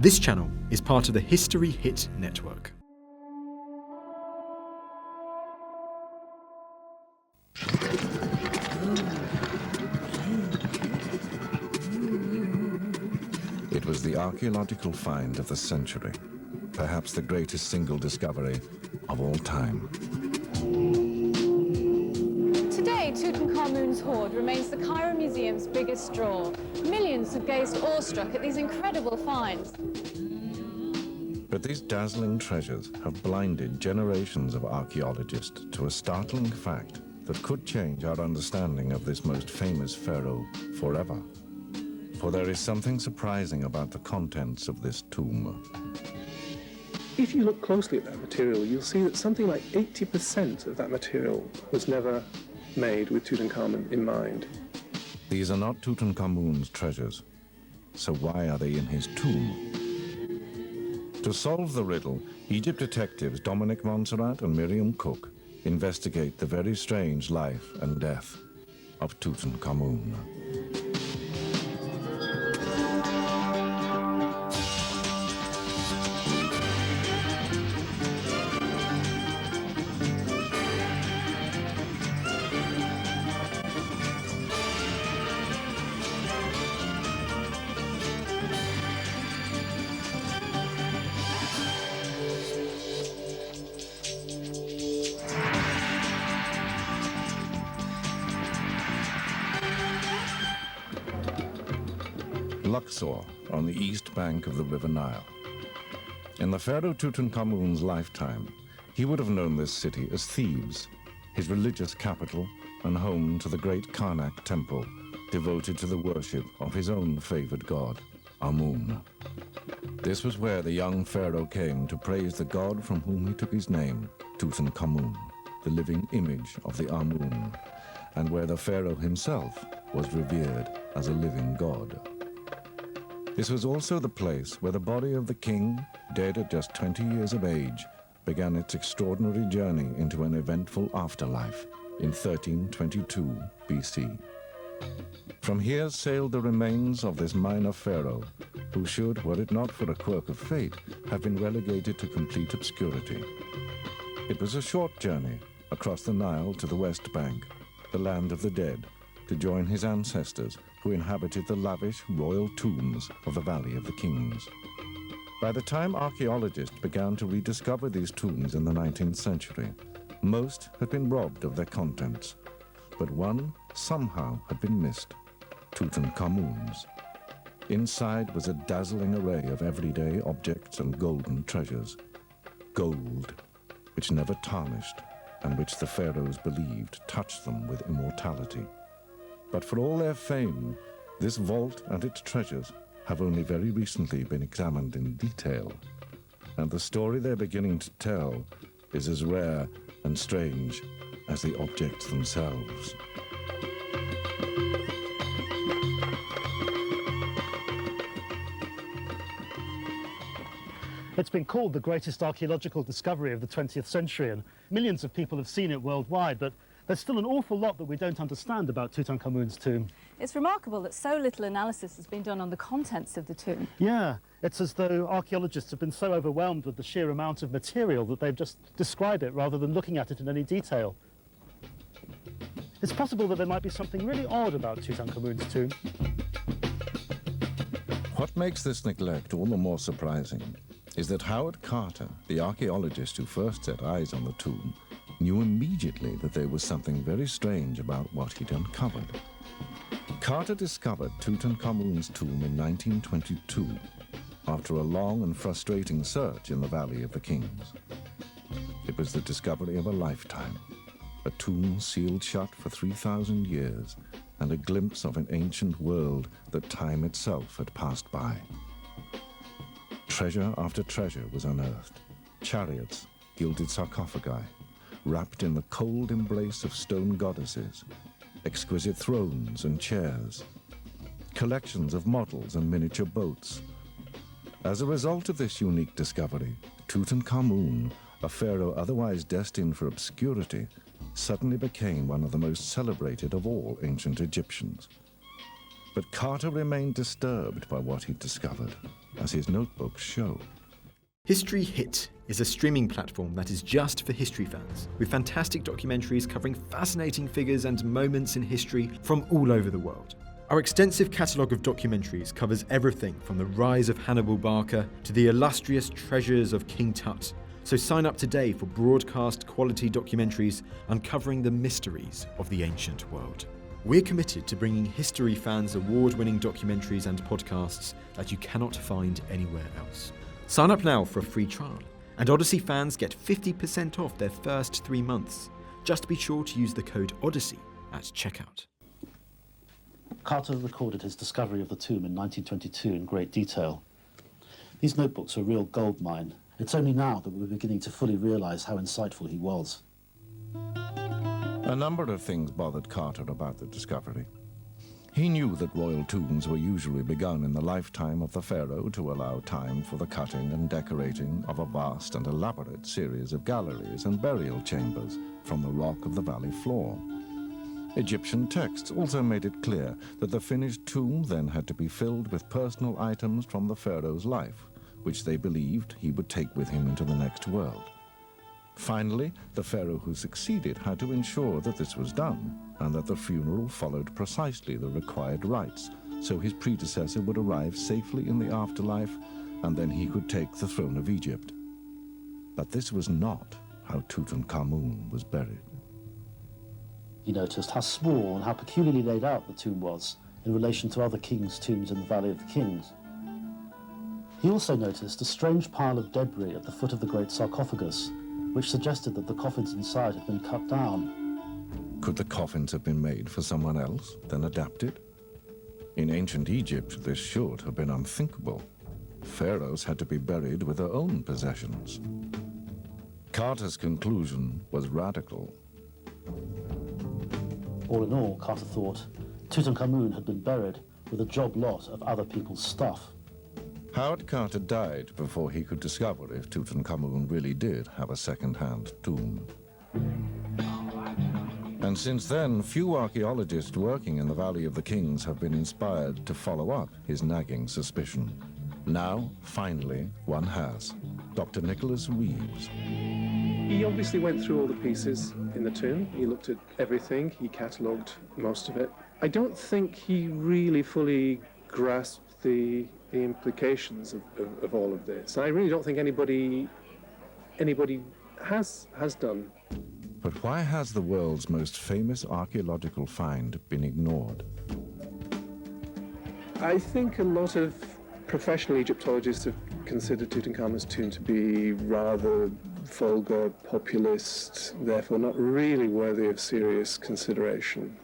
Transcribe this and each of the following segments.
This channel is part of the History Hit network. It was the archaeological find of the century, perhaps the greatest single discovery of all time. Today, Tutankhamun's hoard remains the Cairo Museum's biggest draw. Millions have gazed awestruck at these incredible finds. But these dazzling treasures have blinded generations of archaeologists to a startling fact that could change our understanding of this most famous pharaoh forever. For there is something surprising about the contents of this tomb. If you look closely at that material, you'll see that something like 80% of that material was never made with Tutankhamun in mind. These are not Tutankhamun's treasures, so why are they in his tomb? To solve the riddle, Egypt detectives Dominic, Montserrat and Miriam Cooke investigate the very strange life and death of Tutankhamun. Luxor, on the east bank of the River Nile. In the pharaoh Tutankhamun's lifetime, he would have known this city as Thebes, his religious capital and home to the great Karnak temple, devoted to the worship of his own favored god, Amun. This was where the young pharaoh came to praise the god from whom he took his name, Tutankhamun, the living image of the Amun, and where the pharaoh himself was revered as a living god. This was also the place where the body of the king, dead at just 20 years of age, began its extraordinary journey into an eventful afterlife in 1322 BC. From here sailed the remains of this minor pharaoh, who should, were it not for a quirk of fate, have been relegated to complete obscurity. It was a short journey across the Nile to the west bank, the land of the dead, to join his ancestors who inhabited the lavish royal tombs of the Valley of the Kings. By the time archaeologists began to rediscover these tombs in the 19th century, most had been robbed of their contents, but one somehow had been missed, Tutankhamun's. Inside was a dazzling array of everyday objects and golden treasures. Gold, which never tarnished, and which the pharaohs believed touched them with immortality. But for all their fame, this vault and its treasures have only very recently been examined in detail, and the story they're beginning to tell is as rare and strange as the objects themselves. It's been called the greatest archaeological discovery of the 20th century, and millions of people have seen it worldwide, but there's still an awful lot that we don't understand about Tutankhamun's tomb. It's remarkable that so little analysis has been done on the contents of the tomb. Yeah, it's as though archaeologists have been so overwhelmed with the sheer amount of material that they've just described it rather than looking at it in any detail. It's possible that there might be something really odd about Tutankhamun's tomb. What makes this neglect all the more surprising is that Howard Carter, the archaeologist who first set eyes on the tomb, knew immediately that there was something very strange about what he'd uncovered. Carter discovered Tutankhamun's tomb in 1922, after a long and frustrating search in the Valley of the Kings. It was the discovery of a lifetime, a tomb sealed shut for 3,000 years, and a glimpse of an ancient world that time itself had passed by. Treasure after treasure was unearthed. Chariots, gilded sarcophagi, wrapped in the cold embrace of stone goddesses, exquisite thrones and chairs, collections of models and miniature boats. As a result of this unique discovery, Tutankhamun, a pharaoh otherwise destined for obscurity, suddenly became one of the most celebrated of all ancient Egyptians. But Carter remained disturbed by what he'd discovered, as his notebooks show. History Hit is a streaming platform that is just for history fans, with fantastic documentaries covering fascinating figures and moments in history from all over the world. Our extensive catalogue of documentaries covers everything from the rise of Hannibal Barca to the illustrious treasures of King Tut. So sign up today for broadcast quality documentaries uncovering the mysteries of the ancient world. We're committed to bringing history fans award-winning documentaries and podcasts that you cannot find anywhere else. Sign up now for a free trial, and Odyssey fans get 50% off their first 3 months. Just be sure to use the code Odyssey at checkout. Carter recorded his discovery of the tomb in 1922 in great detail. These notebooks are a real goldmine. It's only now that we're beginning to fully realise how insightful he was. A number of things bothered Carter about the discovery. He knew that royal tombs were usually begun in the lifetime of the pharaoh to allow time for the cutting and decorating of a vast and elaborate series of galleries and burial chambers from the rock of the valley floor. Egyptian texts also made it clear that the finished tomb then had to be filled with personal items from the pharaoh's life, which they believed he would take with him into the next world. Finally, the pharaoh who succeeded had to ensure that this was done, and that the funeral followed precisely the required rites, so his predecessor would arrive safely in the afterlife, and then he could take the throne of Egypt. But this was not how Tutankhamun was buried. He noticed how small and how peculiarly laid out the tomb was in relation to other kings' tombs in the Valley of the Kings. He also noticed a strange pile of debris at the foot of the great sarcophagus, which suggested that the coffins inside had been cut down. Could the coffins have been made for someone else, then adapted? In ancient Egypt, this should have been unthinkable. Pharaohs had to be buried with their own possessions. Carter's conclusion was radical. All in all, Carter thought, Tutankhamun had been buried with a job lot of other people's stuff. Howard Carter died before he could discover if Tutankhamun really did have a second-hand tomb. And since then, few archaeologists working in the Valley of the Kings have been inspired to follow up his nagging suspicion. Now, finally, one has. Dr. Nicholas Reeves. He obviously went through all the pieces in the tomb. He looked at everything. He catalogued most of it. I don't think he really fully grasped the implications of all of this. I really don't think anybody has done. But why has the world's most famous archaeological find been ignored? I think a lot of professional Egyptologists have considered Tutankhamun's tomb to be rather vulgar, populist, therefore not really worthy of serious consideration.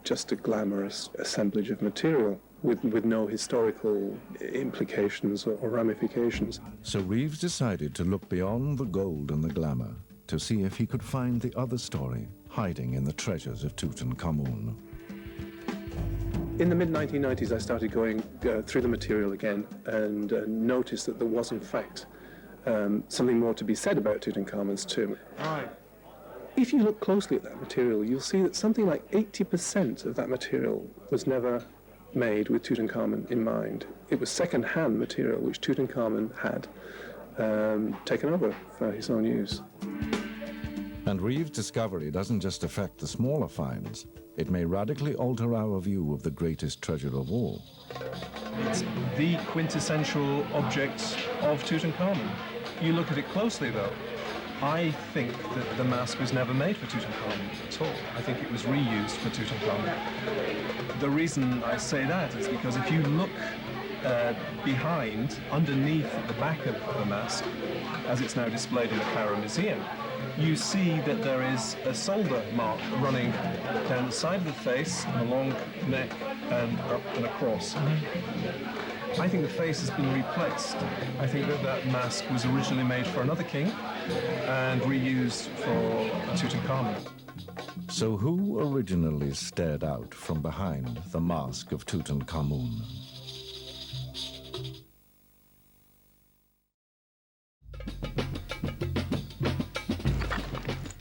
Just a glamorous assemblage of material with no historical implications or ramifications. So Reeves decided to look beyond the gold and the glamour to see if he could find the other story hiding in the treasures of Tutankhamun. In the mid-1990s, I started going through the material again and noticed that there was, in fact, something more to be said about Tutankhamun's tomb. Right. If you look closely at that material, you'll see that something like 80% of that material was never made with Tutankhamun in mind. It was second-hand material which Tutankhamun had taken over for his own use. And Reeves' discovery doesn't just affect the smaller finds. It may radically alter our view of the greatest treasure of all. It's the quintessential object of Tutankhamun. You look at it closely, though. I think that the mask was never made for Tutankhamun at all. I think it was reused for Tutankhamun. The reason I say that is because if you look behind, underneath at the back of the mask, as it's now displayed in the Cairo Museum, you see that there is a solder mark running down the side of the face, along the neck, and up and across. I think the face has been replaced. I think that that mask was originally made for another king and reused for Tutankhamun. So who originally stared out from behind the mask of Tutankhamun?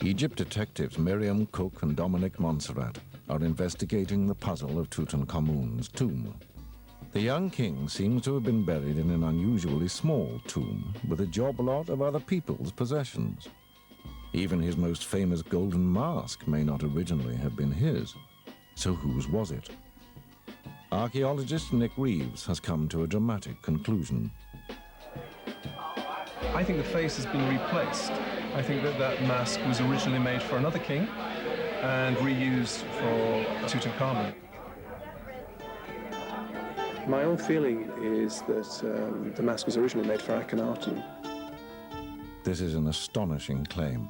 Egypt detectives Miriam, Cooke, and Dominic Montserrat are investigating the puzzle of Tutankhamun's tomb. The young king seems to have been buried in an unusually small tomb with a job lot of other people's possessions. Even his most famous golden mask may not originally have been his. So whose was it? Archaeologist Nick Reeves has come to a dramatic conclusion. I think the face has been replaced. I think that that mask was originally made for another king and reused for Tutankhamun. My own feeling is that the mask was originally made for Akhenaten. This is an astonishing claim.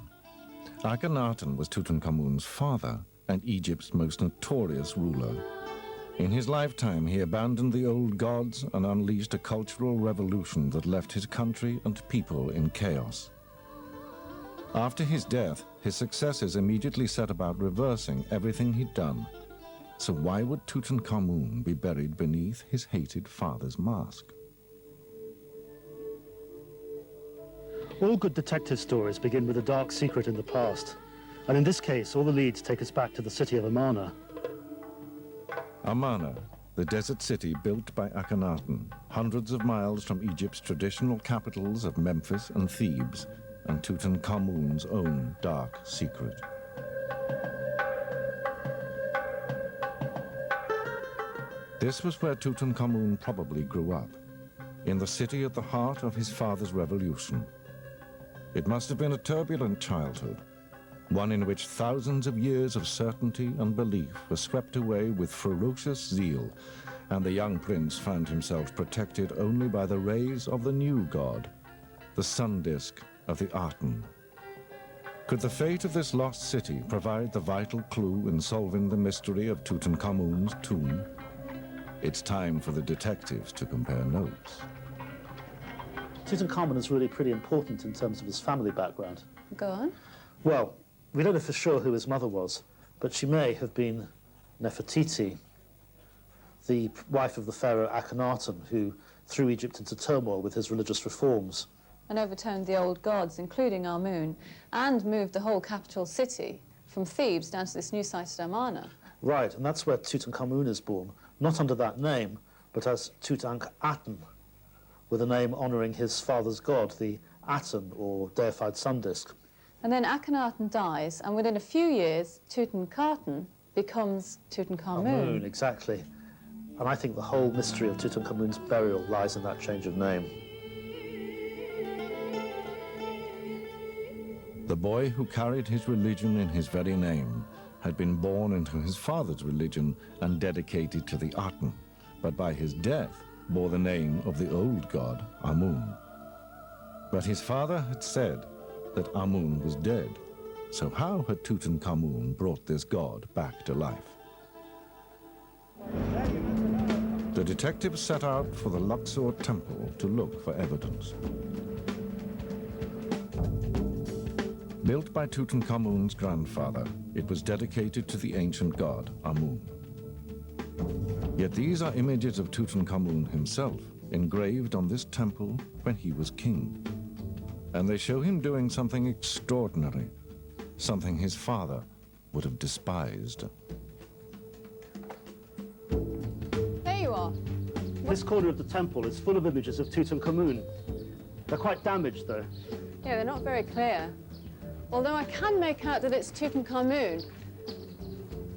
Akhenaten was Tutankhamun's father and Egypt's most notorious ruler. In his lifetime, he abandoned the old gods and unleashed a cultural revolution that left his country and people in chaos. After his death, his successors immediately set about reversing everything he'd done. So why would Tutankhamun be buried beneath his hated father's mask? All good detective stories begin with a dark secret in the past. And in this case, all the leads take us back to the city of Amarna. Amarna, the desert city built by Akhenaten, hundreds of miles from Egypt's traditional capitals of Memphis and Thebes, and Tutankhamun's own dark secret. This was where Tutankhamun probably grew up, in the city at the heart of his father's revolution. It must have been a turbulent childhood, one in which thousands of years of certainty and belief were swept away with ferocious zeal, and the young prince found himself protected only by the rays of the new god, the sun disk of the Aten. Could the fate of this lost city provide the vital clue in solving the mystery of Tutankhamun's tomb? It's time for the detectives to compare notes. Tutankhamun is really pretty important in terms of his family background. Go on. Well, we don't know for sure who his mother was, but she may have been Nefertiti, the wife of the pharaoh Akhenaten, who threw Egypt into turmoil with his religious reforms. And overturned the old gods, including Amun, and moved the whole capital city from Thebes down to this new site at Amarna. Right, and that's where Tutankhamun is born, not under that name, but as Tutankhaten, with a name honouring his father's god, the Aten, or deified sun disk. And then Akhenaten dies, and within a few years, Tutankhaten becomes Tutankhamun. Amun, exactly. And I think the whole mystery of Tutankhamun's burial lies in that change of name. The boy who carried his religion in his very name had been born into his father's religion and dedicated to the Aten, but by his death bore the name of the old god, Amun. But his father had said that Amun was dead, so how had Tutankhamun brought this god back to life? The detectives set out for the Luxor temple to look for evidence. Built by Tutankhamun's grandfather, it was dedicated to the ancient god, Amun. Yet these are images of Tutankhamun himself, engraved on this temple when he was king. And they show him doing something extraordinary, something his father would have despised. There you are. This corner of the temple is full of images of Tutankhamun. They're quite damaged, though. Yeah, they're not very clear. Although I can make out that it's Tutankhamun.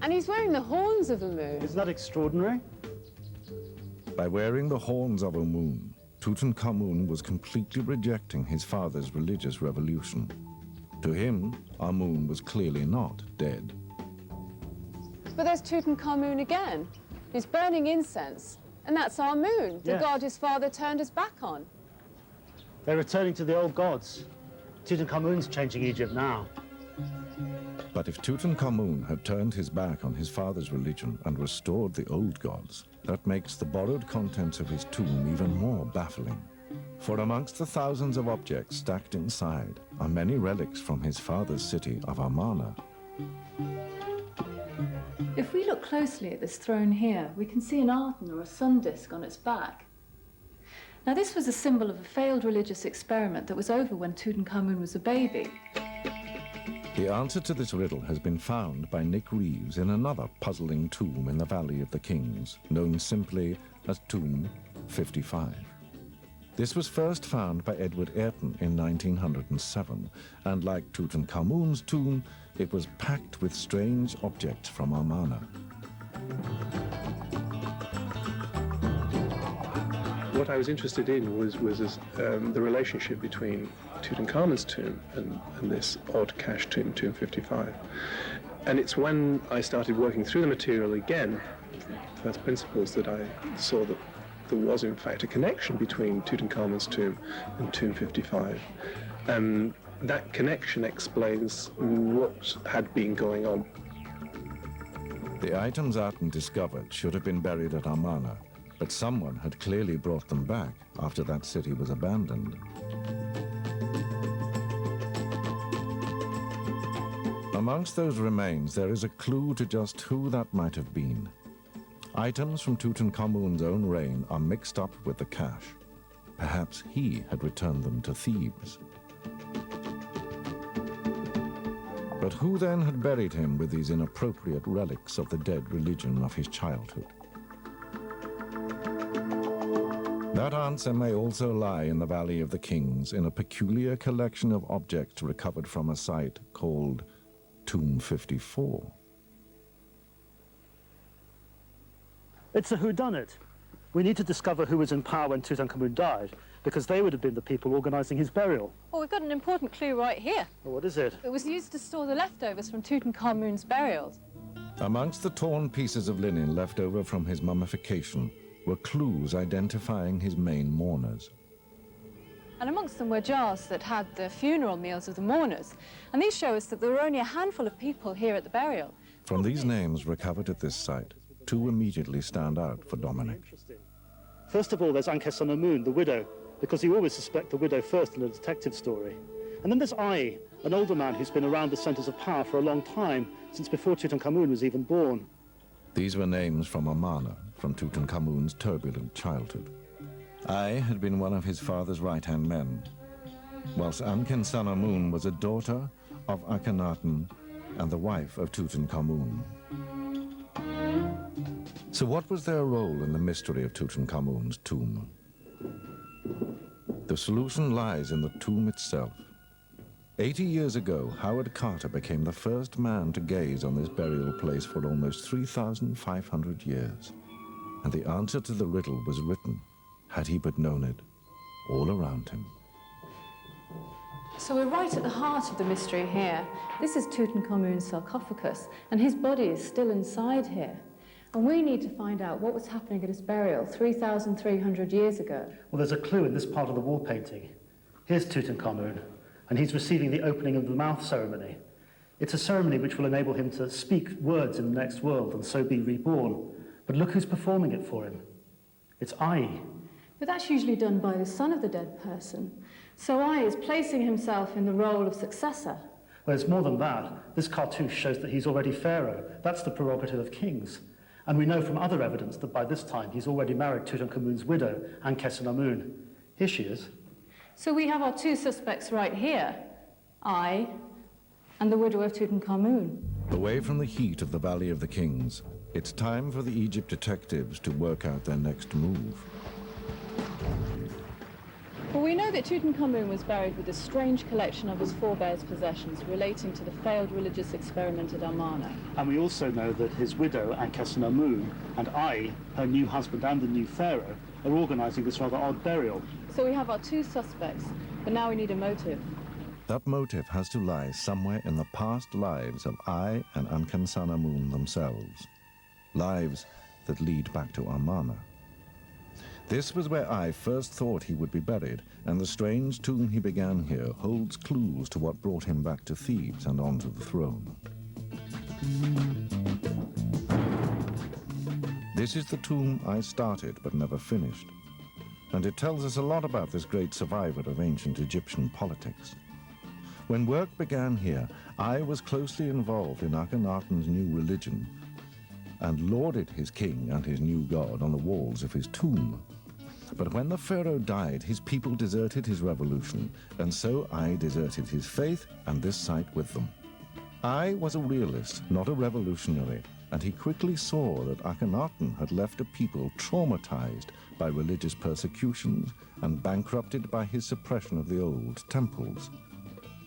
And he's wearing the horns of a moon. Isn't that extraordinary? By wearing the horns of Amun, Tutankhamun was completely rejecting his father's religious revolution. To him, Amun was clearly not dead. But there's Tutankhamun again. He's burning incense. And that's Amun, the Yeah. god his father turned his back on. They're returning to the old gods. Tutankhamun's changing Egypt now. But if Tutankhamun had turned his back on his father's religion and restored the old gods, that makes the borrowed contents of his tomb even more baffling. For amongst the thousands of objects stacked inside are many relics from his father's city of Amarna. If we look closely at this throne here, we can see an Aten or a sun disk on its back. Now, this was a symbol of a failed religious experiment that was over when Tutankhamun was a baby. The answer to this riddle has been found by Nick Reeves in another puzzling tomb in the Valley of the Kings, known simply as Tomb 55. This was first found by Edward Ayrton in 1907, and like Tutankhamun's tomb, it was packed with strange objects from Amarna. What I was interested in was the relationship between Tutankhamun's tomb and this odd cache tomb, Tomb 55. And it's when I started working through the material again, first principles, that I saw that there was in fact a connection between Tutankhamun's tomb and Tomb 55. And that connection explains what had been going on. The items Ayrton discovered should have been buried at Amarna, but someone had clearly brought them back after that city was abandoned. Amongst those remains, there is a clue to just who that might have been. Items from Tutankhamun's own reign are mixed up with the cache. Perhaps he had returned them to Thebes. But who then had buried him with these inappropriate relics of the dead religion of his childhood? That answer may also lie in the Valley of the Kings, in a peculiar collection of objects recovered from a site called Tomb 54. It's a whodunit. We need to discover who was in power when Tutankhamun died, because they would have been the people organising his burial. Well, we've got an important clue right here. Well, what is it? It was used to store the leftovers from Tutankhamun's burials. Amongst the torn pieces of linen left over from his mummification were clues identifying his main mourners. And amongst them were jars that had the funeral meals of the mourners. And these show us that there were only a handful of people here at the burial. From these names recovered at this site, two immediately stand out for Dominic. First of all, there's Akhenaten, the widow, because you always suspect the widow first in a detective story. And then there's Ai, an older man who's been around the centres of power for a long time, since before Tutankhamun was even born. These were names from Amarna, from Tutankhamun's turbulent childhood. Ai had been one of his father's right-hand men, whilst Ankhesenamun was a daughter of Akhenaten and the wife of Tutankhamun. So what was their role in the mystery of Tutankhamun's tomb? The solution lies in the tomb itself. 80 years ago, Howard Carter became the first man to gaze on this burial place for almost 3,500 years. And the answer to the riddle was written, had he but known it, all around him. So we're right at the heart of the mystery here. This is Tutankhamun's sarcophagus, and his body is still inside here. And we need to find out what was happening at his burial 3,300 years ago. Well, there's a clue in this part of the wall painting. Here's Tutankhamun, and he's receiving the opening of the mouth ceremony. It's a ceremony which will enable him to speak words in the next world and so be reborn. But look who's performing it for him. It's Ai. But that's usually done by the son of the dead person. So Ai is placing himself in the role of successor. Well, it's more than that. This cartouche shows that he's already pharaoh. That's the prerogative of kings. And we know from other evidence that by this time he's already married Tutankhamun's widow, Ankhesenamun. Here she is. So we have our two suspects right here, Ai and the widow of Tutankhamun. Away from the heat of the Valley of the Kings, it's time for the Egypt detectives to work out their next move. Well, we know that Tutankhamun was buried with a strange collection of his forebears' possessions relating to the failed religious experiment at Amarna. And we also know that his widow, Ankhesenamun, and Ai, her new husband and the new pharaoh, are organising this rather odd burial. So we have our two suspects, but now we need a motive. That motive has to lie somewhere in the past lives of Ai and Ankhesenamun themselves. Lives that lead back to Amarna. This was where Ai first thought he would be buried, and the strange tomb he began here holds clues to what brought him back to Thebes and onto the throne. This is the tomb I started but never finished, and it tells us a lot about this great survivor of ancient Egyptian politics. When work began here, Ai was closely involved in Akhenaten's new religion and lauded his king and his new god on the walls of his tomb. But when the pharaoh died, his people deserted his revolution, and so Ai deserted his faith and this site with them. I was a realist, not a revolutionary, and he quickly saw that Akhenaten had left a people traumatized by religious persecutions and bankrupted by his suppression of the old temples.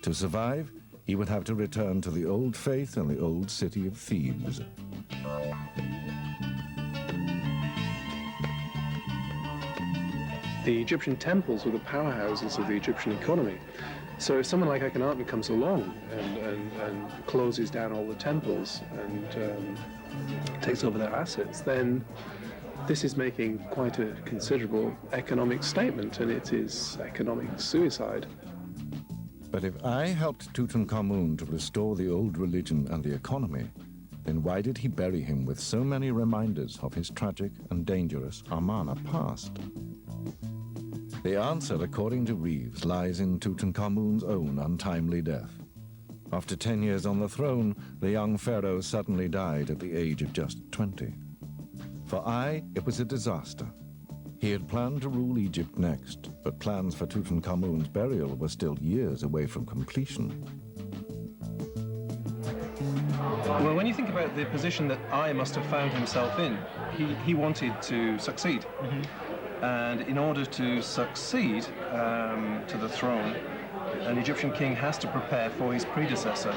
To survive, he would have to return to the old faith and the old city of Thebes. The Egyptian temples were the powerhouses of the Egyptian economy. So if someone like Akhenaten comes along and closes down all the temples and takes over their assets, then this is making quite a considerable economic statement, and it is economic suicide. But if I helped Tutankhamun to restore the old religion and the economy, then why did he bury him with so many reminders of his tragic and dangerous Amarna past? The answer, according to Reeves, lies in Tutankhamun's own untimely death. After 10 years on the throne, the young pharaoh suddenly died at the age of just 20. For it was a disaster. He had planned to rule Egypt next, but plans for Tutankhamun's burial were still years away from completion. Well, when you think about the position that I must have found himself in, he wanted to succeed. And in order to succeed to the throne, an Egyptian king has to prepare for his predecessor,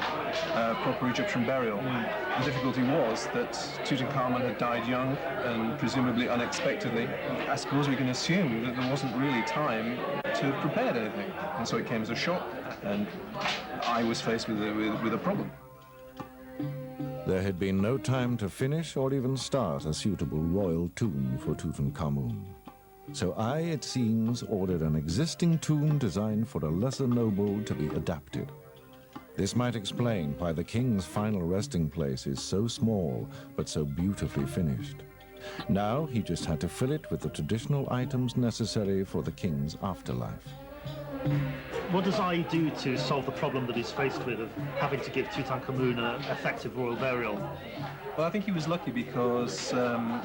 proper Egyptian burial. The difficulty was that Tutankhamun had died young and presumably unexpectedly. I suppose we can assume that there wasn't really time to have prepared anything. And so it came as a shock, and I was faced with a problem. There had been no time to finish or even start a suitable royal tomb for Tutankhamun. So it seems, ordered an existing tomb designed for a lesser noble to be adapted. This might explain why the king's final resting place is so small, but so beautifully finished. Now he just had to fill it with the traditional items necessary for the king's afterlife. What does I do to solve the problem that he's faced with of having to give Tutankhamun an effective royal burial? Well, I think he was lucky because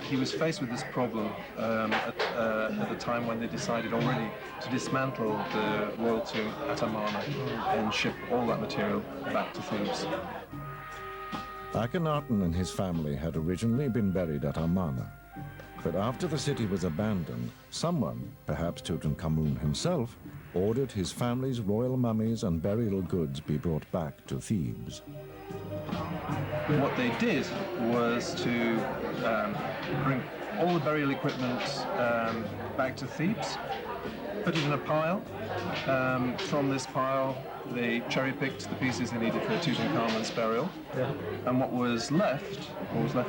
he was faced with this problem at the time when they decided already to dismantle the royal tomb at Amarna and ship all that material back to Thebes. Akhenaten and his family had originally been buried at Amarna. But after the city was abandoned, someone, perhaps Tutankhamun himself, ordered his family's royal mummies and burial goods be brought back to Thebes. What they did was to bring all the burial equipment back to Thebes, put it in a pile. From this pile, they cherry-picked the pieces they needed for Tutankhamun's burial. And what was left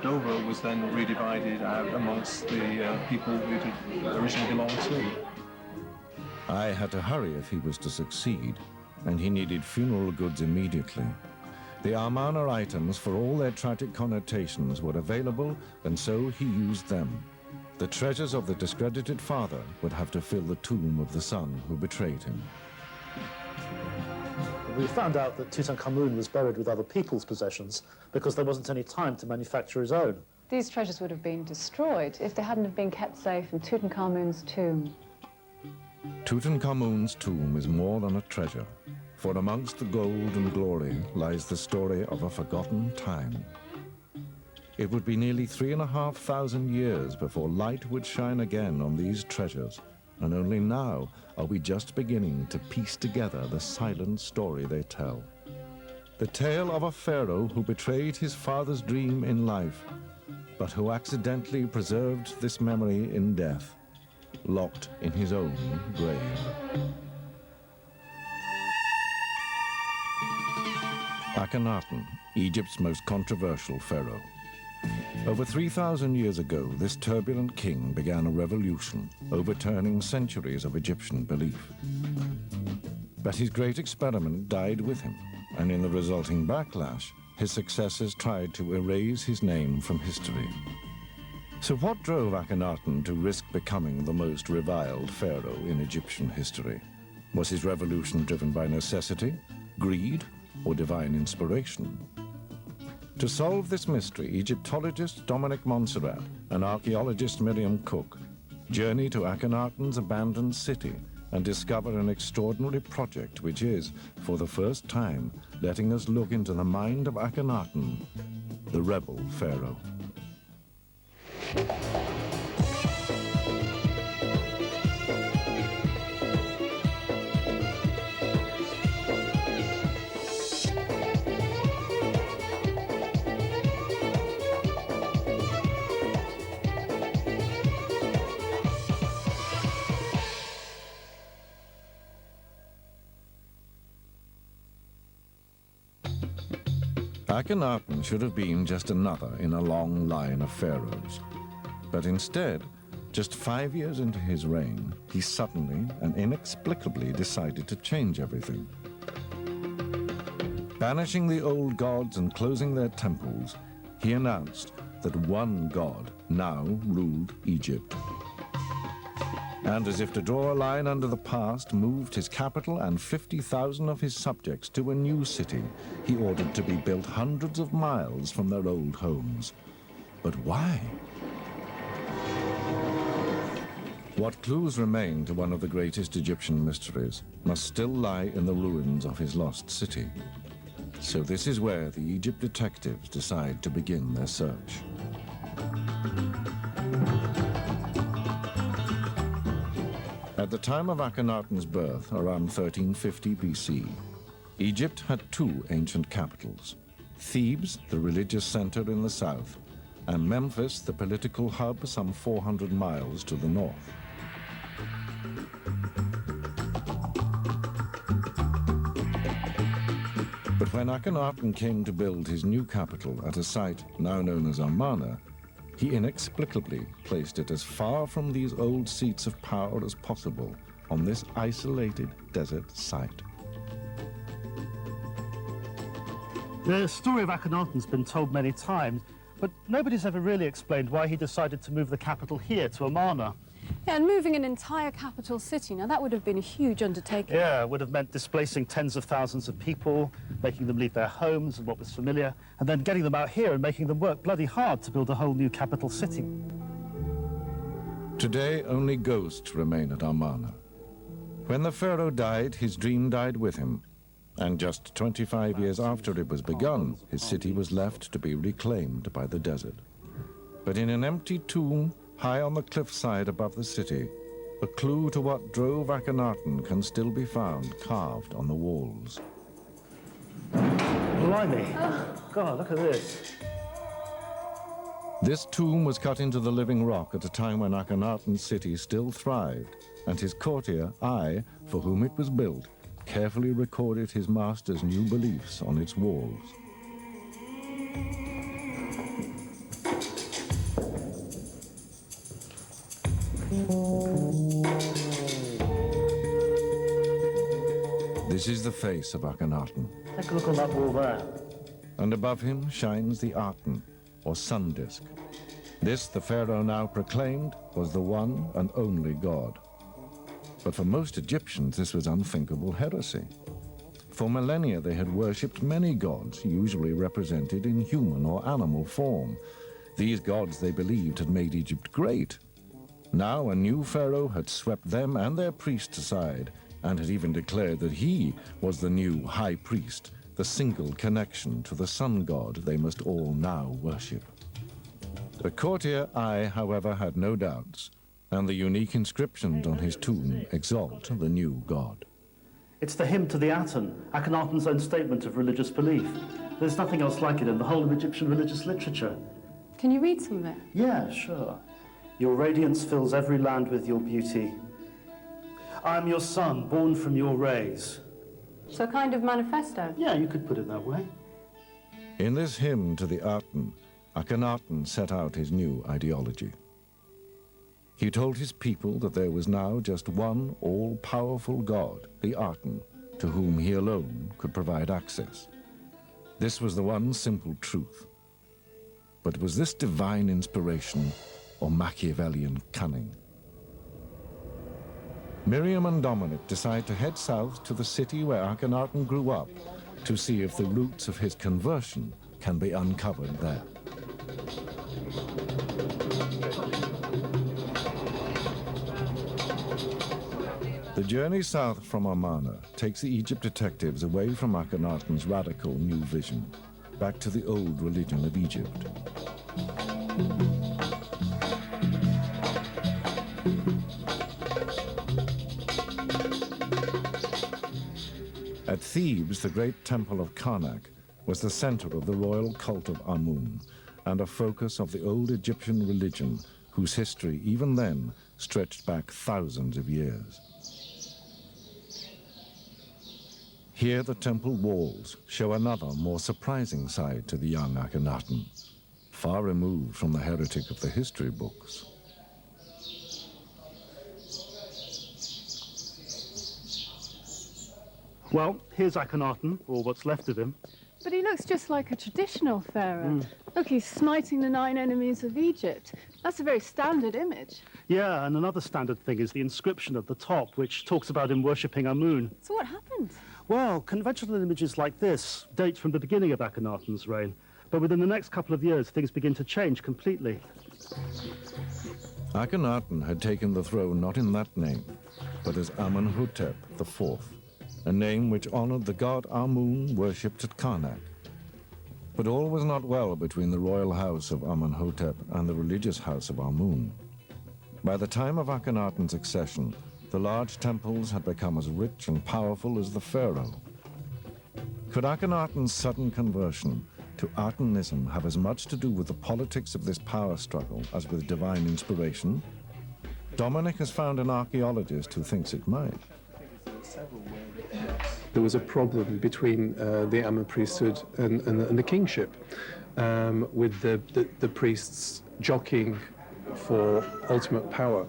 over, was then redivided out amongst the people who it originally belonged to. I had to hurry if he was to succeed, and he needed funeral goods immediately. The Amarna items, for all their tragic connotations, were available, and so he used them. The treasures of the discredited father would have to fill the tomb of the son who betrayed him. We found out that Tutankhamun was buried with other people's possessions because there wasn't any time to manufacture his own. These treasures would have been destroyed if they hadn't have been kept safe in Tutankhamun's tomb. Tutankhamun's tomb is more than a treasure, for amongst the gold and glory lies the story of a forgotten time. It would be nearly 3,500 years before light would shine again on these treasures, and only now are we just beginning to piece together the silent story they tell. The tale of a pharaoh who betrayed his father's dream in life, but who accidentally preserved this memory in death, locked in his own grave. Akhenaten, Egypt's most controversial pharaoh. Over 3,000 years ago, this turbulent king began a revolution, overturning centuries of Egyptian belief. But his great experiment died with him, and in the resulting backlash, his successors tried to erase his name from history. So what drove Akhenaten to risk becoming the most reviled pharaoh in Egyptian history? Was his revolution driven by necessity, greed, or divine inspiration? To solve this mystery, Egyptologist Dominic and archaeologist Miriam Cooke journey to Akhenaten's abandoned city and discover an extraordinary project which is, for the first time, letting us look into the mind of Akhenaten, the rebel pharaoh. Akhenaten should have been just another in a long line of pharaohs. But instead, just 5 years into his reign, he suddenly and inexplicably decided to change everything. Banishing the old gods and closing their temples, he announced that one god now ruled Egypt. And as if to draw a line under the past, moved his capital and 50,000 of his subjects to a new city he ordered to be built hundreds of miles from their old homes. But why? What clues remain to one of the greatest Egyptian mysteries must still lie in the ruins of his lost city. So this is where the Egypt detectives decide to begin their search. At the time of Akhenaten's birth, around 1350 BC, Egypt had two ancient capitals: Thebes, the religious center in the south, and Memphis, the political hub some 400 miles to the north. But when Akhenaten came to build his new capital at a site now known as Amarna, he inexplicably placed it as far from these old seats of power as possible on this isolated desert site. The story of Akhenaten's been told many times, but nobody's ever really explained why he decided to move the capital here to Amarna. Yeah, and moving an entire capital city, now that would have been a huge undertaking. Yeah, it would have meant displacing tens of thousands of people, making them leave their homes and what was familiar, and then getting them out here and making them work bloody hard to build a whole new capital city. Today, only ghosts remain at Amarna. When the pharaoh died, his dream died with him. And just 25 years after it was begun, his city was left to be reclaimed by the desert. But in an empty tomb, high on the cliffside above the city, a clue to what drove Akhenaten can still be found carved on the walls. Blimey. God, look at this. This tomb was cut into the living rock at a time when Akhenaten's city still thrived, and his courtier, Ai, for whom it was built, carefully recorded his master's new beliefs on its walls. This is the face of Akhenaten. Take a look on that wall there. And above him shines the Aten, or sun disk. This, the pharaoh now proclaimed, was the one and only god. But for most Egyptians, this was unthinkable heresy. For millennia, they had worshipped many gods, usually represented in human or animal form. These gods, they believed, had made Egypt great. Now a new pharaoh had swept them and their priests aside, and had even declared that he was the new high priest, the single connection to the sun god they must all now worship. The courtier Ai, however, had no doubts, and the unique inscriptions on his tomb exalt the new god. It's the hymn to the Aten, Akhenaten's own statement of religious belief. There's nothing else like it in the whole of Egyptian religious literature. Can you read some of it? Yeah, sure. Your radiance fills every land with your beauty. I am your son, born from your rays. So a kind of manifesto? Yeah, you could put it that way. In this hymn to the Aten, Akhenaten set out his new ideology. He told his people that there was now just one all-powerful god, the Aten, to whom he alone could provide access. This was the one simple truth. But was this divine inspiration or Machiavellian cunning? Miriam and Dominic decide to head south to the city where Akhenaten grew up to see if the roots of his conversion can be uncovered there. The journey south from Amarna takes the Egypt detectives away from Akhenaten's radical new vision, back to the old religion of Egypt. At Thebes, the great temple of Karnak was the center of the royal cult of Amun and a focus of the old Egyptian religion, whose history, even then, stretched back thousands of years. Here, the temple walls show another, more surprising side to the young Akhenaten, far removed from the heretic of the history books. Well, here's Akhenaten, or what's left of him. But he looks just like a traditional pharaoh. Look, he's smiting the 9 enemies of Egypt. That's a very standard image. Yeah, and another standard thing is the inscription at the top, which talks about him worshipping Amun. So what happened? Well, conventional images like this date from the beginning of Akhenaten's reign, but within the next couple of years, things begin to change completely. Akhenaten had taken the throne not in that name, but as Amenhotep IV, a name which honored the god Amun worshipped at Karnak. But all was not well between the royal house of Amenhotep and the religious house of Amun. By the time of Akhenaten's accession, the large temples had become as rich and powerful as the pharaoh. Could Akhenaten's sudden conversion to Atenism have as much to do with the politics of this power struggle as with divine inspiration? Dominic has found an archaeologist who thinks it might. There was a problem between the Amun priesthood and the kingship, with the priests jockeying for ultimate power.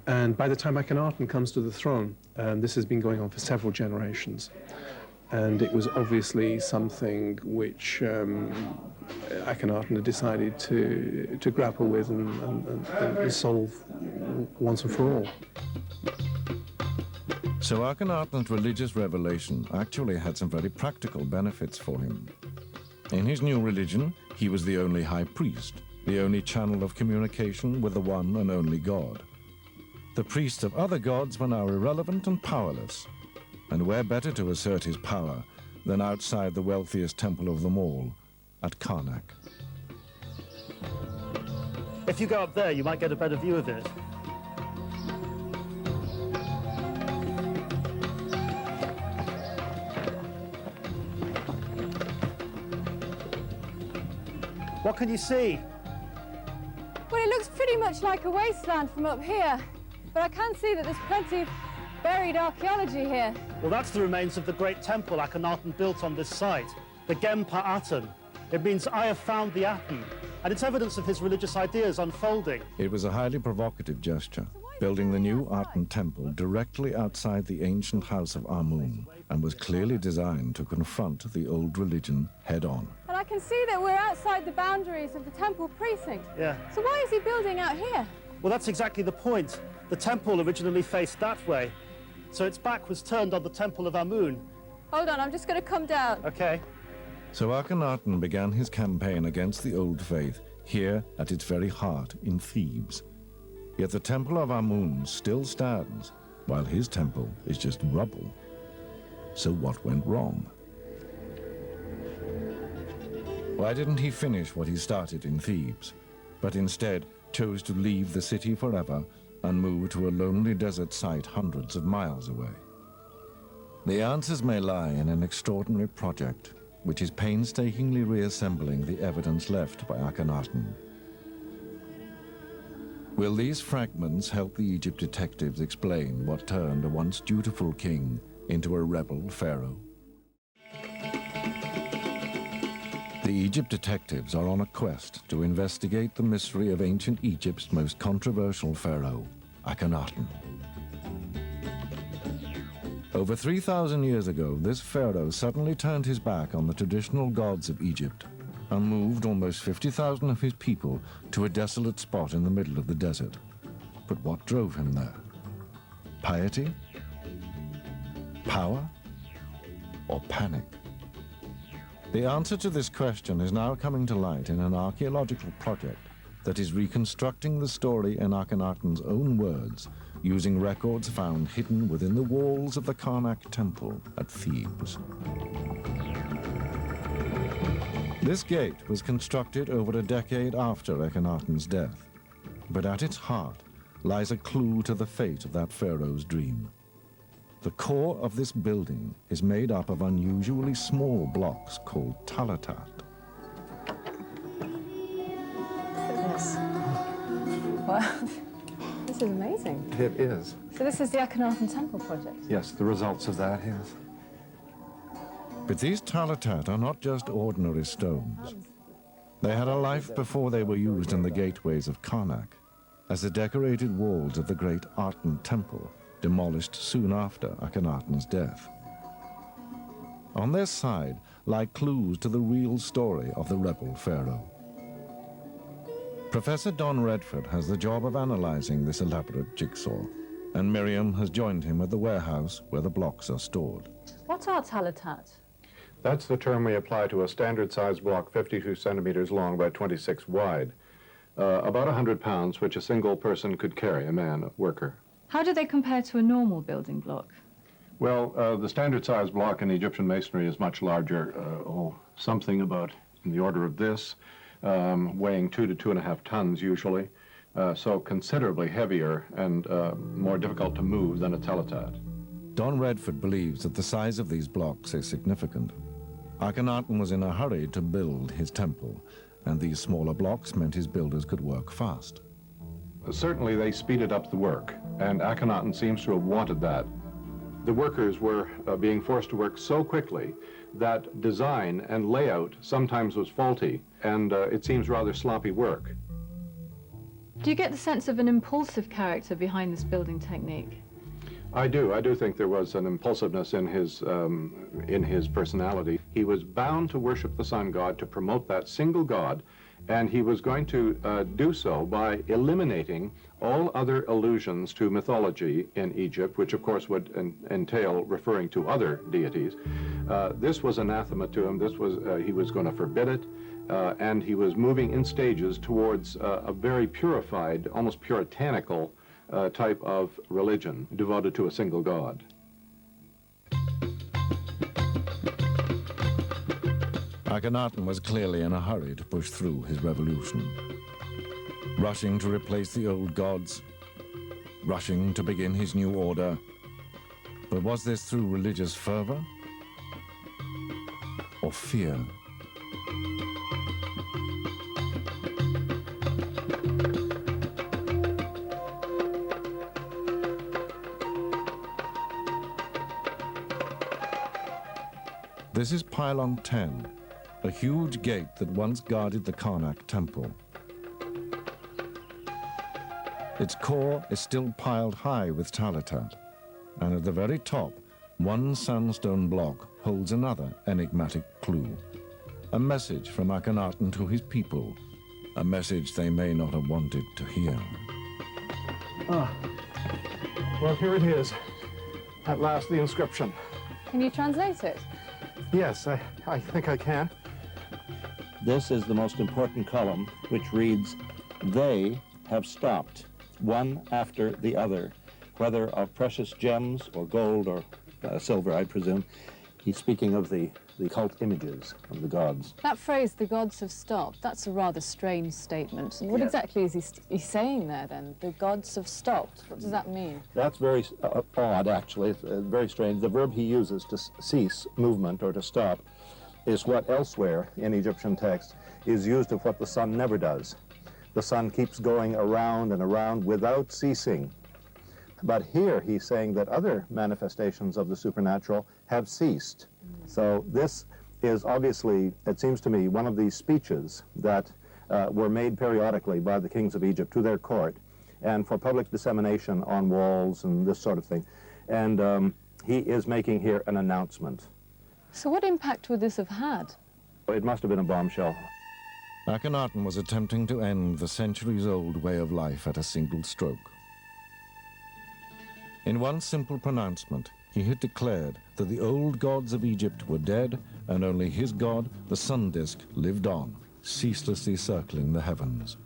And by the time Akhenaten comes to the throne, this has been going on for several generations. And it was obviously something which Akhenaten had decided to grapple with and solve once and for all. So Akhenaten's religious revelation actually had some very practical benefits for him. In his new religion, he was the only high priest, the only channel of communication with the one and only God. The priests of other gods were now irrelevant and powerless, and where better to assert his power than outside the wealthiest temple of them all, at Karnak. If you go up there, you might get a better view of it. What can you see? Well, it looks pretty much like a wasteland from up here, but I can see that there's plenty of buried archaeology here. Well, that's the remains of the great temple Akhenaten built on this site, the Gempa Aten. It means I have found the Aten, and it's evidence of his religious ideas unfolding. It was a highly provocative gesture, building the new Aten temple directly outside the ancient house of Amun, and was clearly designed to confront the old religion head-on. And I can see that we're outside the boundaries of the temple precinct. Yeah. So why is he building out here? Well, that's exactly the point. The temple originally faced that way, so its back was turned on the temple of Amun. Hold on, I'm just going to come down. Okay. So Akhenaten began his campaign against the old faith here at its very heart in Thebes. Yet the temple of Amun still stands, while his temple is just rubble. So what went wrong? Why didn't he finish what he started in Thebes, but instead chose to leave the city forever and move to a lonely desert site hundreds of miles away? The answers may lie in an extraordinary project, which is painstakingly reassembling the evidence left by Akhenaten. Will these fragments help the Egypt detectives explain what turned a once dutiful king into a rebel pharaoh? The Egypt detectives are on a quest to investigate the mystery of ancient Egypt's most controversial pharaoh, Akhenaten. Over 3,000 years ago, this pharaoh suddenly turned his back on the traditional gods of Egypt and moved almost 50,000 of his people to a desolate spot in the middle of the desert. But what drove him there? Piety? Power? Or panic? The answer to this question is now coming to light in an archaeological project that is reconstructing the story in Akhenaten's own words using records found hidden within the walls of the Karnak temple at Thebes. This gate was constructed over a decade after Akhenaten's death, but at its heart lies a clue to the fate of that pharaoh's dream. The core of this building is made up of unusually small blocks called talatat. Goodness. Wow. This is amazing. It is. So this is the Akhenaten Temple project? Yes, the results of that, yes. But these talatat are not just ordinary stones. They had a life before they were used in the gateways of Karnak, as the decorated walls of the great Arten temple, demolished soon after Akhenaten's death. On their side lie clues to the real story of the rebel pharaoh. Professor Don Redford has the job of analyzing this elaborate jigsaw, and Miriam has joined him at the warehouse where the blocks are stored. What are talatat? That's the term we apply to a standard-sized block 52 centimeters long by 26 wide. About 100 pounds, which a single person could carry, a man, a worker. How do they compare to a normal building block? Well, the standard-sized block in Egyptian masonry is much larger, something about in the order of this, weighing 2 to 2.5 tons usually, so considerably heavier and more difficult to move than a talatat. Don Redford believes that the size of these blocks is significant. Akhenaten was in a hurry to build his temple, and these smaller blocks meant his builders could work fast. Certainly they speeded up the work, and Akhenaten seems to have wanted that. The workers were being forced to work so quickly that design and layout sometimes was faulty, and it seems rather sloppy work. Do you get the sense of an impulsive character behind this building technique? I do think there was an impulsiveness in his personality. He was bound to worship the sun god, to promote that single god, and he was going to do so by eliminating all other allusions to mythology in Egypt, which of course would entail referring to other deities. This was anathema to him. He was going to forbid it, and he was moving in stages towards a very purified, almost puritanical type of religion devoted to a single god. Akhenaten was clearly in a hurry to push through his revolution. Rushing to replace the old gods, rushing to begin his new order. But was this through religious fervor or fear? This is Pylon 10, a huge gate that once guarded the Karnak temple. Its core is still piled high with talatat, and at the very top, one sandstone block holds another enigmatic clue. A message from Akhenaten to his people, a message they may not have wanted to hear. Well, here it is. At last, the inscription. Can you translate it? Yes, I think I can. This is the most important column, which reads, "They have stopped, one after the other, whether of precious gems or gold or silver, I presume." He's speaking of the cult images of the gods. That phrase, "the gods have stopped," that's a rather strange statement. What exactly is he saying there, then? The gods have stopped. What does that mean? That's very odd, actually. It's very strange. The verb he uses to cease movement or to stop is what elsewhere in Egyptian texts is used of what the sun never does. The sun keeps going around and around without ceasing. But here he's saying that other manifestations of the supernatural have ceased. So this is obviously, it seems to me, one of these speeches that were made periodically by the kings of Egypt to their court and for public dissemination on walls and this sort of thing. And he is making here an announcement. So what impact would this have had? It must have been a bombshell. Akhenaten was attempting to end the centuries-old way of life at a single stroke. In one simple pronouncement, he had declared that the old gods of Egypt were dead, and only his god, the sun disk, lived on, ceaselessly circling the heavens.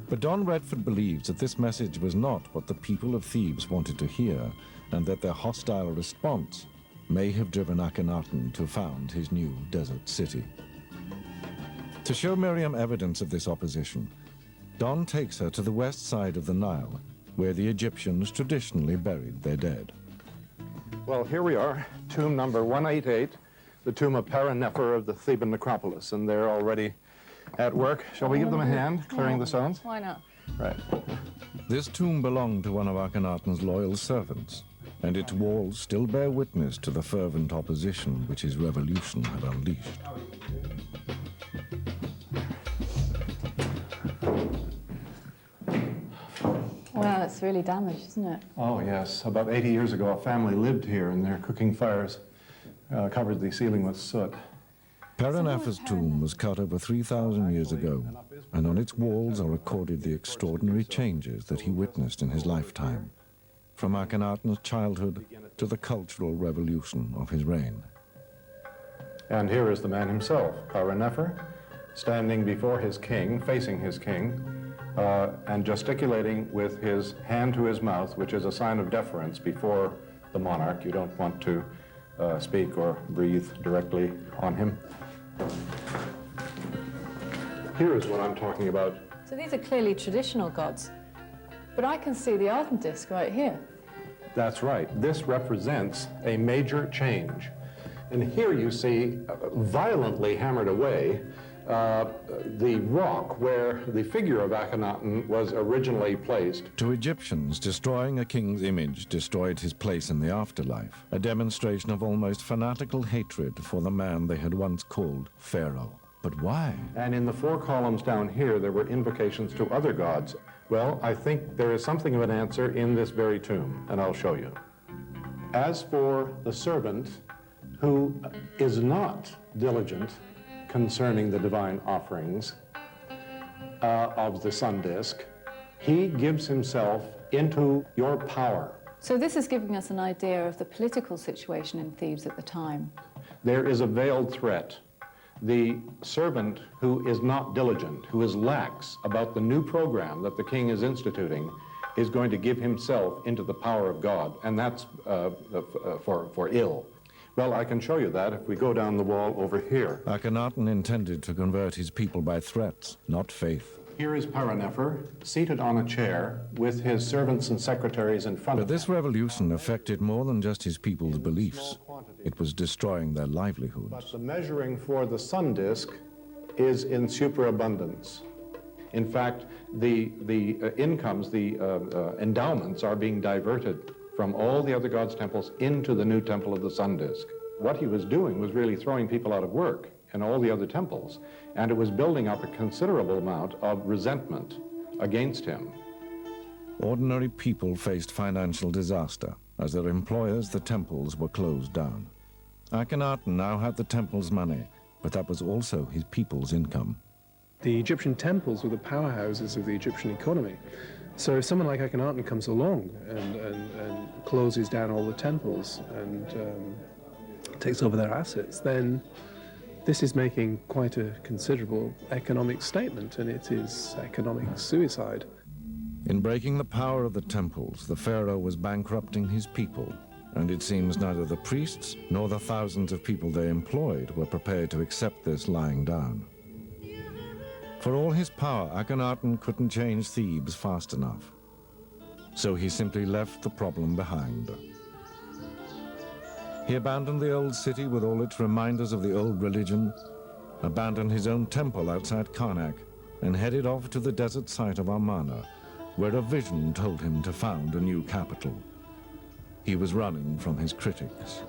But Don Redford believes that this message was not what the people of Thebes wanted to hear, and that their hostile response may have driven Akhenaten to found his new desert city. To show Miriam evidence of this opposition, Don takes her to the west side of the Nile, where the Egyptians traditionally buried their dead. Well, here we are, tomb number 188, the tomb of Nefer of the Theban necropolis, and they're already at work. Shall we give them a hand clearing the stones? Why not? Right. This tomb belonged to one of Akhenaten's loyal servants, and its walls still bear witness to the fervent opposition which his revolution had unleashed. Well, it's really damaged, isn't it? Oh, yes. About 80 years ago, a family lived here, and their cooking fires covered the ceiling with soot. Nefer's tomb was cut over 3,000 years ago, and on its walls are recorded the extraordinary changes that he witnessed in his lifetime, from Akhenaten's childhood to the cultural revolution of his reign. And here is the man himself, Nefer, standing before his king, facing his king, and gesticulating with his hand to his mouth, which is a sign of deference before the monarch. You don't want to speak or breathe directly on him. Here is what I'm talking about. So these are clearly traditional gods, but I can see the ardent disk right here. That's right. This represents a major change. And here you see, violently hammered away, the rock where the figure of Akhenaten was originally placed. To Egyptians, destroying a king's image destroyed his place in the afterlife, a demonstration of almost fanatical hatred for the man they had once called Pharaoh. But why? And in the 4 columns down here, there were invocations to other gods. Well, I think there is something of an answer in this very tomb, and I'll show you. As for the servant who is not diligent concerning the divine offerings of the sun disk, he gives himself into your power. So this is giving us an idea of the political situation in Thebes at the time. There is a veiled threat. The servant who is not diligent, who is lax about the new program that the king is instituting, is going to give himself into the power of God, and that's for ill. Well, I can show you that if we go down the wall over here. Akhenaten intended to convert his people by threats, not faith. Here is Nefer, seated on a chair with his servants and secretaries in front of him. But this revolution affected more than just his people's beliefs. It was destroying their livelihoods. But the measuring for the sun disk is in superabundance. In fact, the incomes, the endowments are being diverted from all the other gods' temples into the new temple of the sun disk. What he was doing was really throwing people out of work in all the other temples, and it was building up a considerable amount of resentment against him. Ordinary people faced financial disaster as their employers, the temples, were closed down. Akhenaten now had the temple's money, but that was also his people's income. The Egyptian temples were the powerhouses of the Egyptian economy. So if someone like Akhenaten comes along and closes down all the temples and takes over their assets, then this is making quite a considerable economic statement, and it is economic suicide. In breaking the power of the temples, the pharaoh was bankrupting his people, and it seems neither the priests nor the thousands of people they employed were prepared to accept this lying down. For all his power, Akhenaten couldn't change Thebes fast enough. So he simply left the problem behind. He abandoned the old city with all its reminders of the old religion, abandoned his own temple outside Karnak, and headed off to the desert site of Amarna, where a vision told him to found a new capital. He was running from his critics.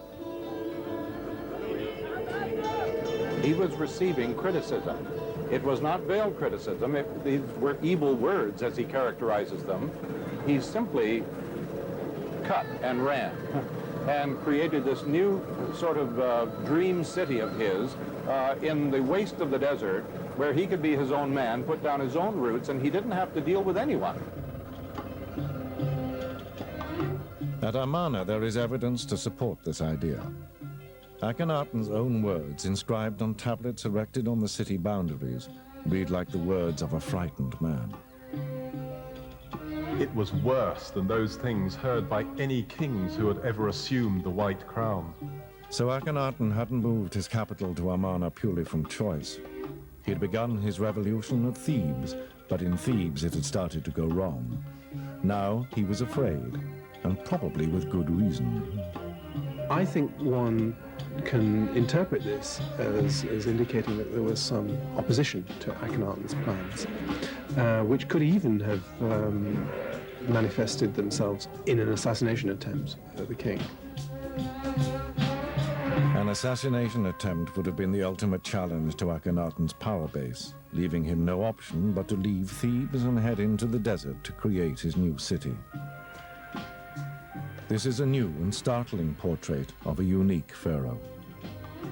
He was receiving criticism. It was not veiled criticism. These were evil words, as he characterizes them. He simply cut and ran and created this new sort of dream city of his in the waste of the desert, where he could be his own man, put down his own roots, and he didn't have to deal with anyone. At Amarna, there is evidence to support this idea. Akhenaten's own words, inscribed on tablets erected on the city boundaries, read like the words of a frightened man. It was worse than those things heard by any kings who had ever assumed the white crown. So Akhenaten hadn't moved his capital to Amarna purely from choice. He had begun his revolution at Thebes, but in Thebes it had started to go wrong. Now he was afraid, and probably with good reason. I think one can interpret this as indicating that there was some opposition to Akhenaten's plans, which could even have manifested themselves in an assassination attempt at the king. An assassination attempt would have been the ultimate challenge to Akhenaten's power base, leaving him no option but to leave Thebes and head into the desert to create his new city. This is a new and startling portrait of a unique pharaoh.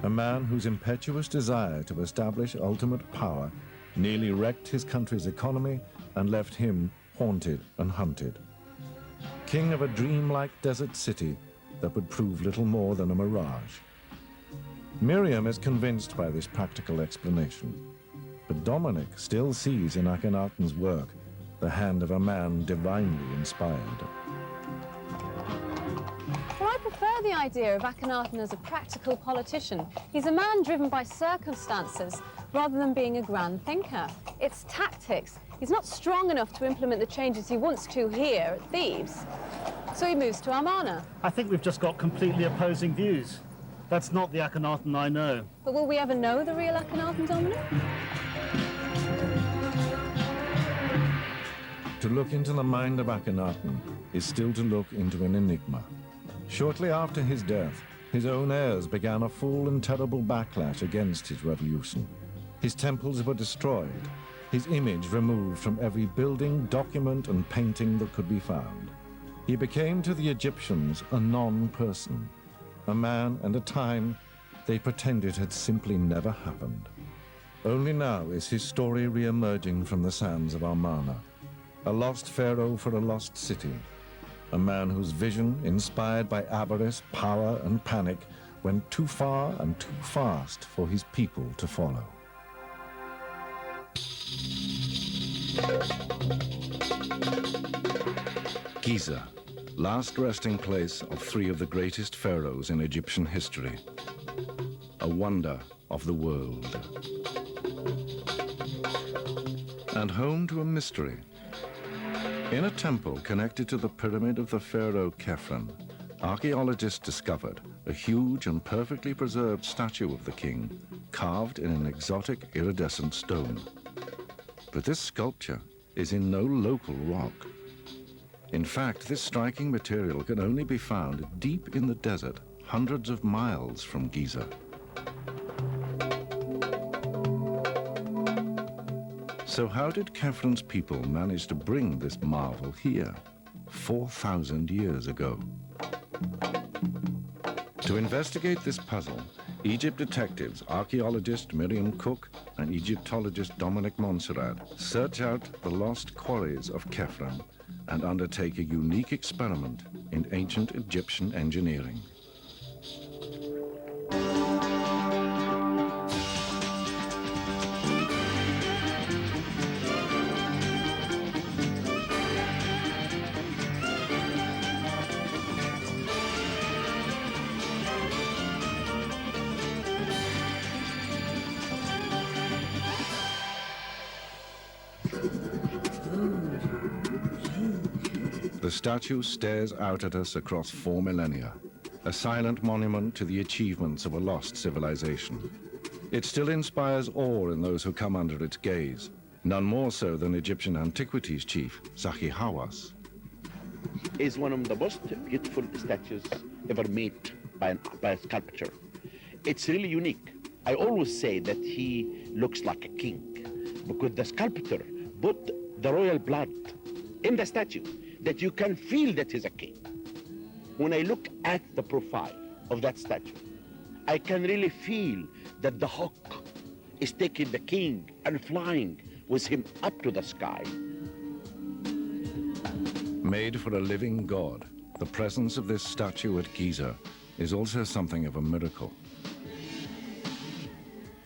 A man whose impetuous desire to establish ultimate power nearly wrecked his country's economy and left him haunted and hunted. King of a dreamlike desert city that would prove little more than a mirage. Miriam is convinced by this practical explanation, but Dominic still sees in Akhenaten's work the hand of a man divinely inspired. Well, I prefer the idea of Akhenaten as a practical politician. He's a man driven by circumstances rather than being a grand thinker. It's tactics. He's not strong enough to implement the changes he wants to here at Thebes, so he moves to Amarna. I think we've just got completely opposing views. That's not the Akhenaten I know. But will we ever know the real Akhenaten, Dominic? To look into the mind of Akhenaten is still to look into an enigma. Shortly after his death, his own heirs began a full and terrible backlash against his revolution. His temples were destroyed, his image removed from every building, document, and painting that could be found. He became to the Egyptians a non-person, a man and a time they pretended had simply never happened. Only now is his story re-emerging from the sands of Amarna, a lost pharaoh for a lost city, a man whose vision, inspired by avarice, power, and panic, went too far and too fast for his people to follow. Giza, last resting place of three of the greatest pharaohs in Egyptian history. A wonder of the world. And home to a mystery. In a temple connected to the pyramid of the pharaoh Kefiren, archaeologists discovered a huge and perfectly preserved statue of the king, carved in an exotic iridescent stone. But this sculpture is in no local rock. In fact, this striking material can only be found deep in the desert, hundreds of miles from Giza. So how did Kefiren's people manage to bring this marvel here, 4,000 years ago? To investigate this puzzle, Egypt detectives, archaeologist Miriam Cooke and Egyptologist Dominic Montserrat search out the lost quarries of Kefiren and undertake a unique experiment in ancient Egyptian engineering. The statue stares out at us across 4 millennia, a silent monument to the achievements of a lost civilization. It still inspires awe in those who come under its gaze, none more so than Egyptian antiquities chief Zahi Hawass. Is one of the most beautiful statues ever made by a sculptor. It's really unique. I always say that he looks like a king because the sculptor put the royal blood in the statue, that you can feel that he's a king. When I look at the profile of that statue, I can really feel that the hawk is taking the king and flying with him up to the sky. Made for a living god, the presence of this statue at Giza is also something of a miracle.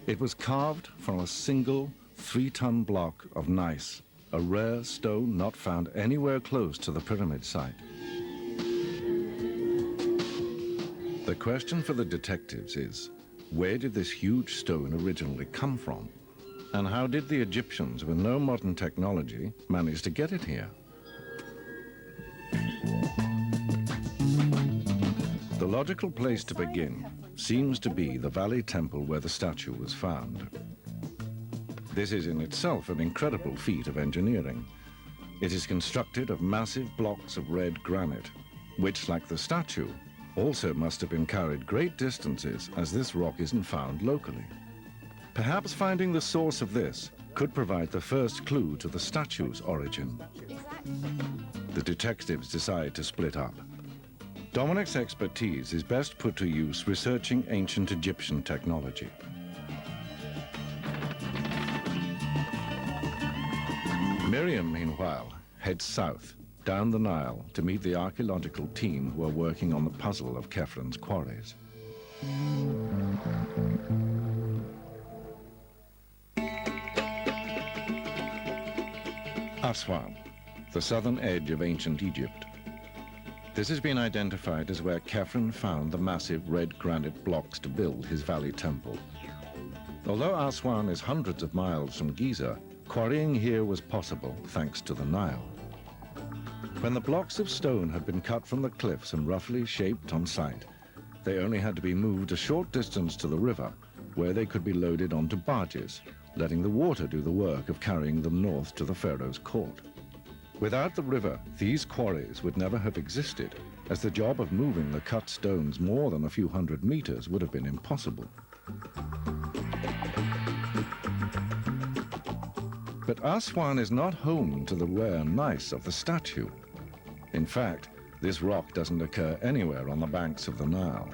It was carved from a single 3-ton block of gneiss, a rare stone not found anywhere close to the pyramid site. The question for the detectives is, where did this huge stone originally come from? And how did the Egyptians, with no modern technology, manage to get it here? The logical place to begin seems to be the Valley Temple where the statue was found. This is in itself an incredible feat of engineering. It is constructed of massive blocks of red granite, which, like the statue, also must have been carried great distances, as this rock isn't found locally. Perhaps finding the source of this could provide the first clue to the statue's origin. The detectives decide to split up. Dominic's expertise is best put to use researching ancient Egyptian technology. Miriam, meanwhile, heads south, down the Nile, to meet the archaeological team who are working on the puzzle of Kefiren's quarries. Aswan, the southern edge of ancient Egypt. This has been identified as where Kefiren found the massive red granite blocks to build his valley temple. Although Aswan is hundreds of miles from Giza, quarrying here was possible thanks to the Nile. When the blocks of stone had been cut from the cliffs and roughly shaped on site, they only had to be moved a short distance to the river, where they could be loaded onto barges, letting the water do the work of carrying them north to the pharaoh's court. Without the river, these quarries would never have existed, as the job of moving the cut stones more than a few hundred meters would have been impossible. But Aswan is not home to the rare gneiss of the statue. In fact, this rock doesn't occur anywhere on the banks of the Nile.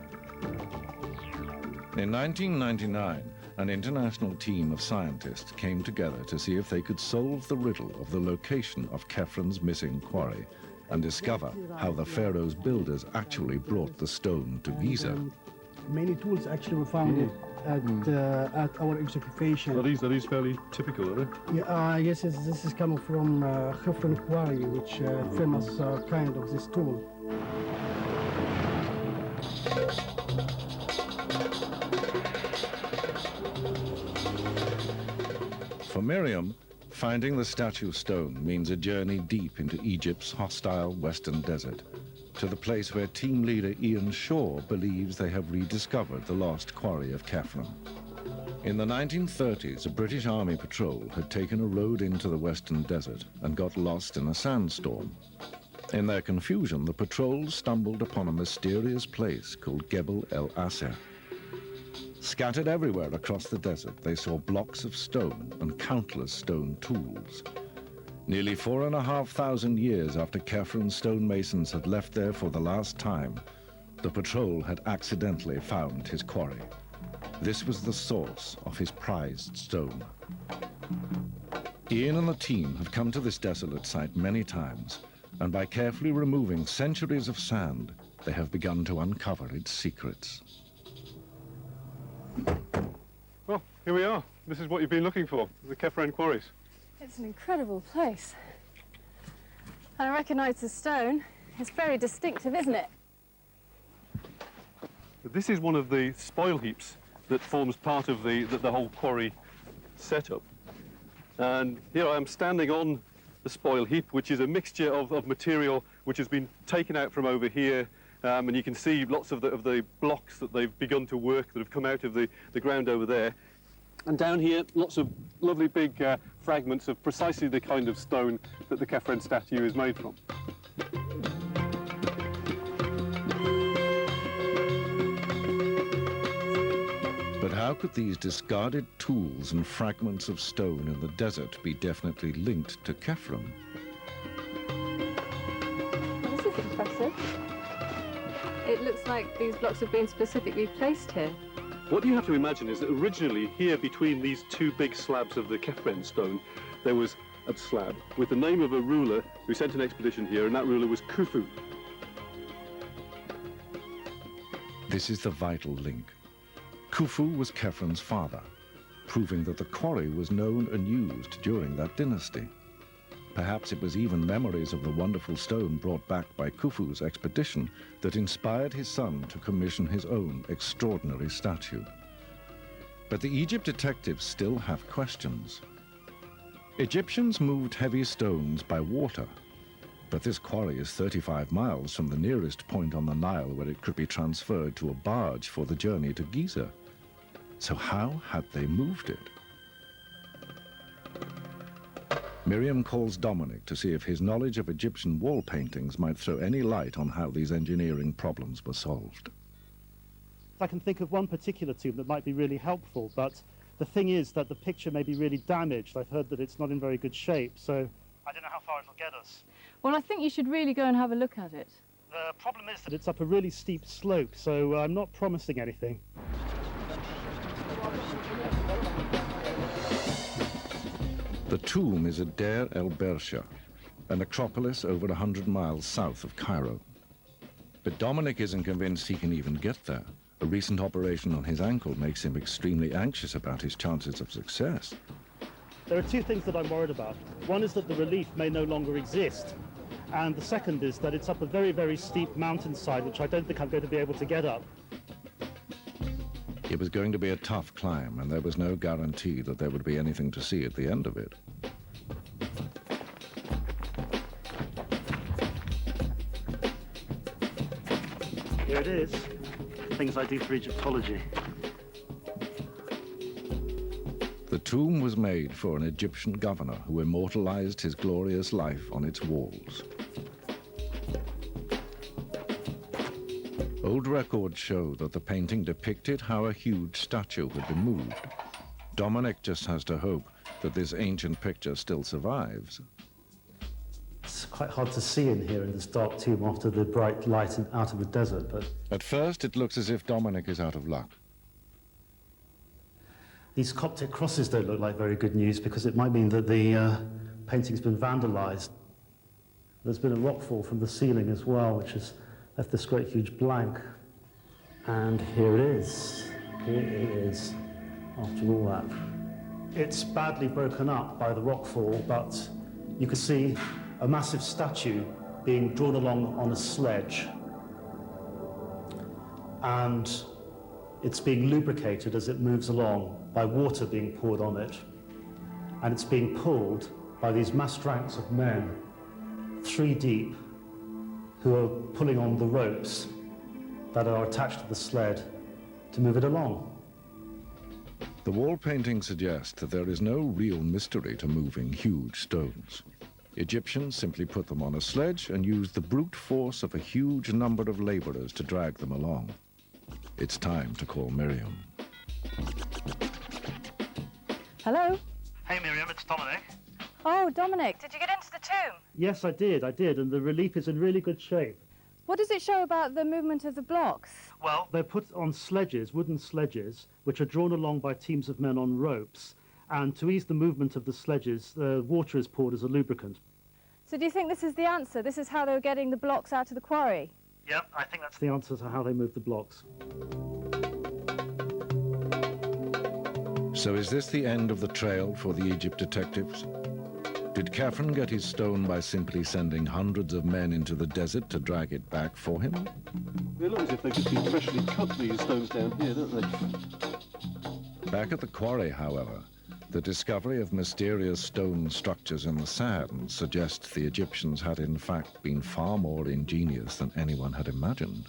In 1999, an international team of scientists came together to see if they could solve the riddle of the location of Kefiren's missing quarry and discover how the pharaoh's builders actually brought the stone to Giza. Many tools actually were found at our excavation. Are these fairly typical, are they? Yeah, I guess this is coming from Kefiren quarry, which famous kind of this tool. For Miriam, finding the statue stone means a journey deep into Egypt's hostile western desert, to the place where team leader Ian Shaw believes they have rediscovered the lost quarry of Kefiren. In the 1930s, a British Army patrol had taken a road into the western desert and got lost in a sandstorm. In their confusion, the patrol stumbled upon a mysterious place called Gebel El Aser. Scattered everywhere across the desert, they saw blocks of stone and countless stone tools. Nearly 4,500 years after Kefiren's stonemasons had left there for the last time, the patrol had accidentally found his quarry. This was the source of his prized stone. Ian and the team have come to this desolate site many times, and by carefully removing centuries of sand, they have begun to uncover its secrets. Well, here we are. This is what you've been looking for, the Kefiren quarries. It's an incredible place. And I recognise the stone. It's very distinctive, isn't it? This is one of the spoil heaps that forms part of the whole quarry setup. And here I am standing on the spoil heap, which is a mixture of material which has been taken out from over here. And you can see lots of the blocks that they've begun to work that have come out of the ground over there. And down here, lots of lovely big fragments of precisely the kind of stone that the Kefiren statue is made from. But how could these discarded tools and fragments of stone in the desert be definitely linked to Kefiren? Well, this is impressive. It looks like these blocks have been specifically placed here. What you have to imagine is that originally here between these two big slabs of the Kefiren stone, there was a slab with the name of a ruler who sent an expedition here, and that ruler was Khufu. This is the vital link. Khufu was Kefiren's father, proving that the quarry was known and used during that dynasty. Perhaps it was even memories of the wonderful stone brought back by Khufu's expedition that inspired his son to commission his own extraordinary statue. But the Egypt detectives still have questions. Egyptians moved heavy stones by water, but this quarry is 35 miles from the nearest point on the Nile where it could be transferred to a barge for the journey to Giza. So how had they moved it? Miriam calls Dominic to see if his knowledge of Egyptian wall paintings might throw any light on how these engineering problems were solved. I can think of one particular tomb that might be really helpful, but the thing is that the picture may be really damaged. I've heard that it's not in very good shape, so I don't know how far it'll get us. Well, I think you should really go and have a look at it. The problem is that it's up a really steep slope, so I'm not promising anything. The tomb is at Deir el-Bersha, a necropolis over 100 miles south of Cairo. But Dominic isn't convinced he can even get there. A recent operation on his ankle makes him extremely anxious about his chances of success. There are two things that I'm worried about. One is that the relief may no longer exist, and the second is that it's up a very, very steep mountainside, which I don't think I'm going to be able to get up. It was going to be a tough climb, and there was no guarantee that there would be anything to see at the end of it. Here it is. Things I do for Egyptology. The tomb was made for an Egyptian governor who immortalized his glorious life on its walls. Old records show that the painting depicted how a huge statue had been moved. Dominic just has to hope that this ancient picture still survives. It's quite hard to see in here in this dark tomb after the bright light out of the desert, but... At first, it looks as if Dominic is out of luck. These Coptic crosses don't look like very good news because it might mean that the painting's been vandalized. There's been a rockfall from the ceiling as well, which has left this great huge blank. And here it is. Here it is, after all that. It's badly broken up by the rockfall, but you can see a massive statue being drawn along on a sledge. And it's being lubricated as it moves along by water being poured on it. And it's being pulled by these massed ranks of men, 3 deep, who are pulling on the ropes that are attached to the sled to move it along. The wall painting suggests that there is no real mystery to moving huge stones. Egyptians simply put them on a sledge and used the brute force of a huge number of laborers to drag them along. It's time to call Miriam. Hello? Hey Miriam, it's Dominic. Oh, Dominic, did you get into the tomb? Yes, I did, and the relief is in really good shape. What does it show about the movement of the blocks? Well, they're put on sledges, wooden sledges, which are drawn along by teams of men on ropes, and to ease the movement of the sledges, the water is poured as a lubricant. So do you think this is the answer? This is how they were getting the blocks out of the quarry? Yep, I think that's the answer to how they move the blocks. So is this the end of the trail for the Egypt detectives? Did Kefiren get his stone by simply sending hundreds of men into the desert to drag it back for him? They look as if they've just been freshly cut, these stones down here, don't they? Back at the quarry, however, the discovery of mysterious stone structures in the sand suggests the Egyptians had in fact been far more ingenious than anyone had imagined.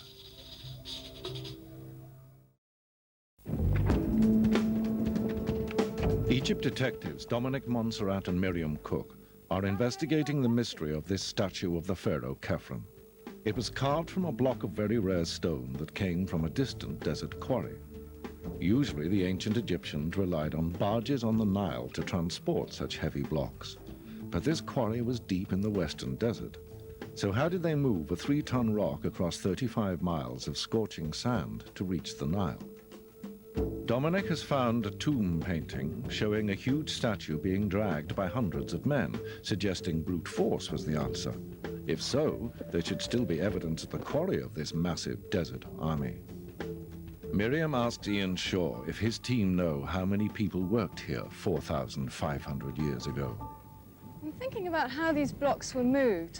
Egypt detectives Dominic, Montserrat and Miriam Cooke are investigating the mystery of this statue of the pharaoh Kefiren. It was carved from a block of very rare stone that came from a distant desert quarry. Usually the ancient Egyptians relied on barges on the Nile to transport such heavy blocks. But this quarry was deep in the western desert. So how did they move a 3-ton rock across 35 miles of scorching sand to reach the Nile? Dominic has found a tomb painting showing a huge statue being dragged by hundreds of men, suggesting brute force was the answer. If so, there should still be evidence at the quarry of this massive desert army. Miriam asks Ian Shaw if his team know how many people worked here 4,500 years ago. We thinking about how these blocks were moved.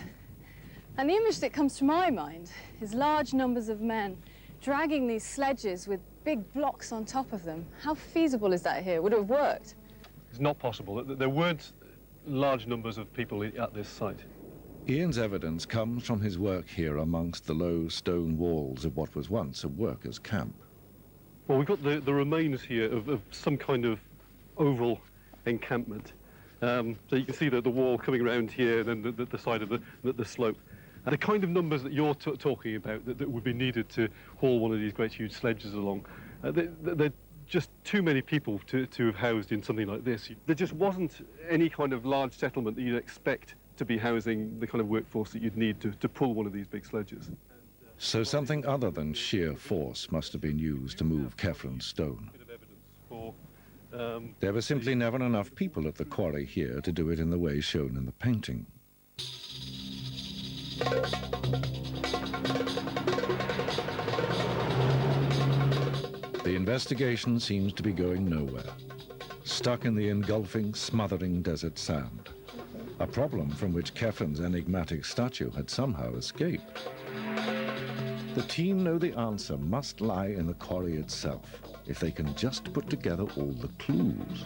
And the image that comes to my mind is large numbers of men dragging these sledges with big blocks on top of them. How feasible is that here? Would it have worked? It's not possible. There weren't large numbers of people at this site. Ian's evidence comes from his work here amongst the low stone walls of what was once a workers' camp. Well, we've got the remains here of some kind of oval encampment. So you can see the wall coming around here, and then the side of the slope. And the kind of numbers that you're talking about that would be needed to haul one of these great huge sledges along, they're just too many people to have housed in something like this. There just wasn't any kind of large settlement that you'd expect to be housing the kind of workforce that you'd need to pull one of these big sledges. So something other than sheer force must have been used to move Kefiren's stone. There were simply never enough people at the quarry here to do it in the way shown in the painting. The investigation seems to be going nowhere, stuck in the engulfing, smothering desert sand, a problem from which Kefiren's enigmatic statue had somehow escaped. The team know the answer must lie in the quarry itself, if they can just put together all the clues.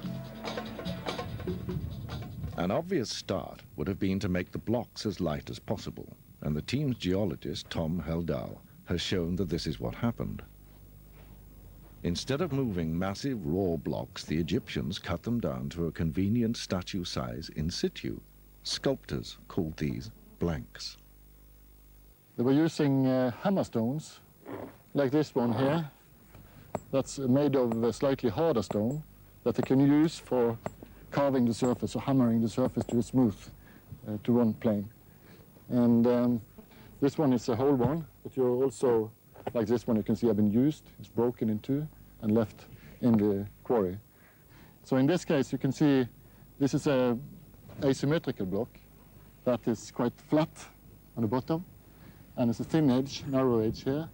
An obvious start would have been to make the blocks as light as possible, and the team's geologist, Tom Heldal, has shown that this is what happened. Instead of moving massive raw blocks, the Egyptians cut them down to a convenient statue size in situ. Sculptors called these blanks. They were using hammer stones, like this one here. That's made of a slightly harder stone that they can use for carving the surface or hammering the surface to a smooth, to run plane. And this one is a whole one, but you're also, like this one, you can see have been used. It's broken in two and left in the quarry. So in this case, you can see this is a asymmetrical block that is quite flat on the bottom, and it's a thin edge, narrow edge here,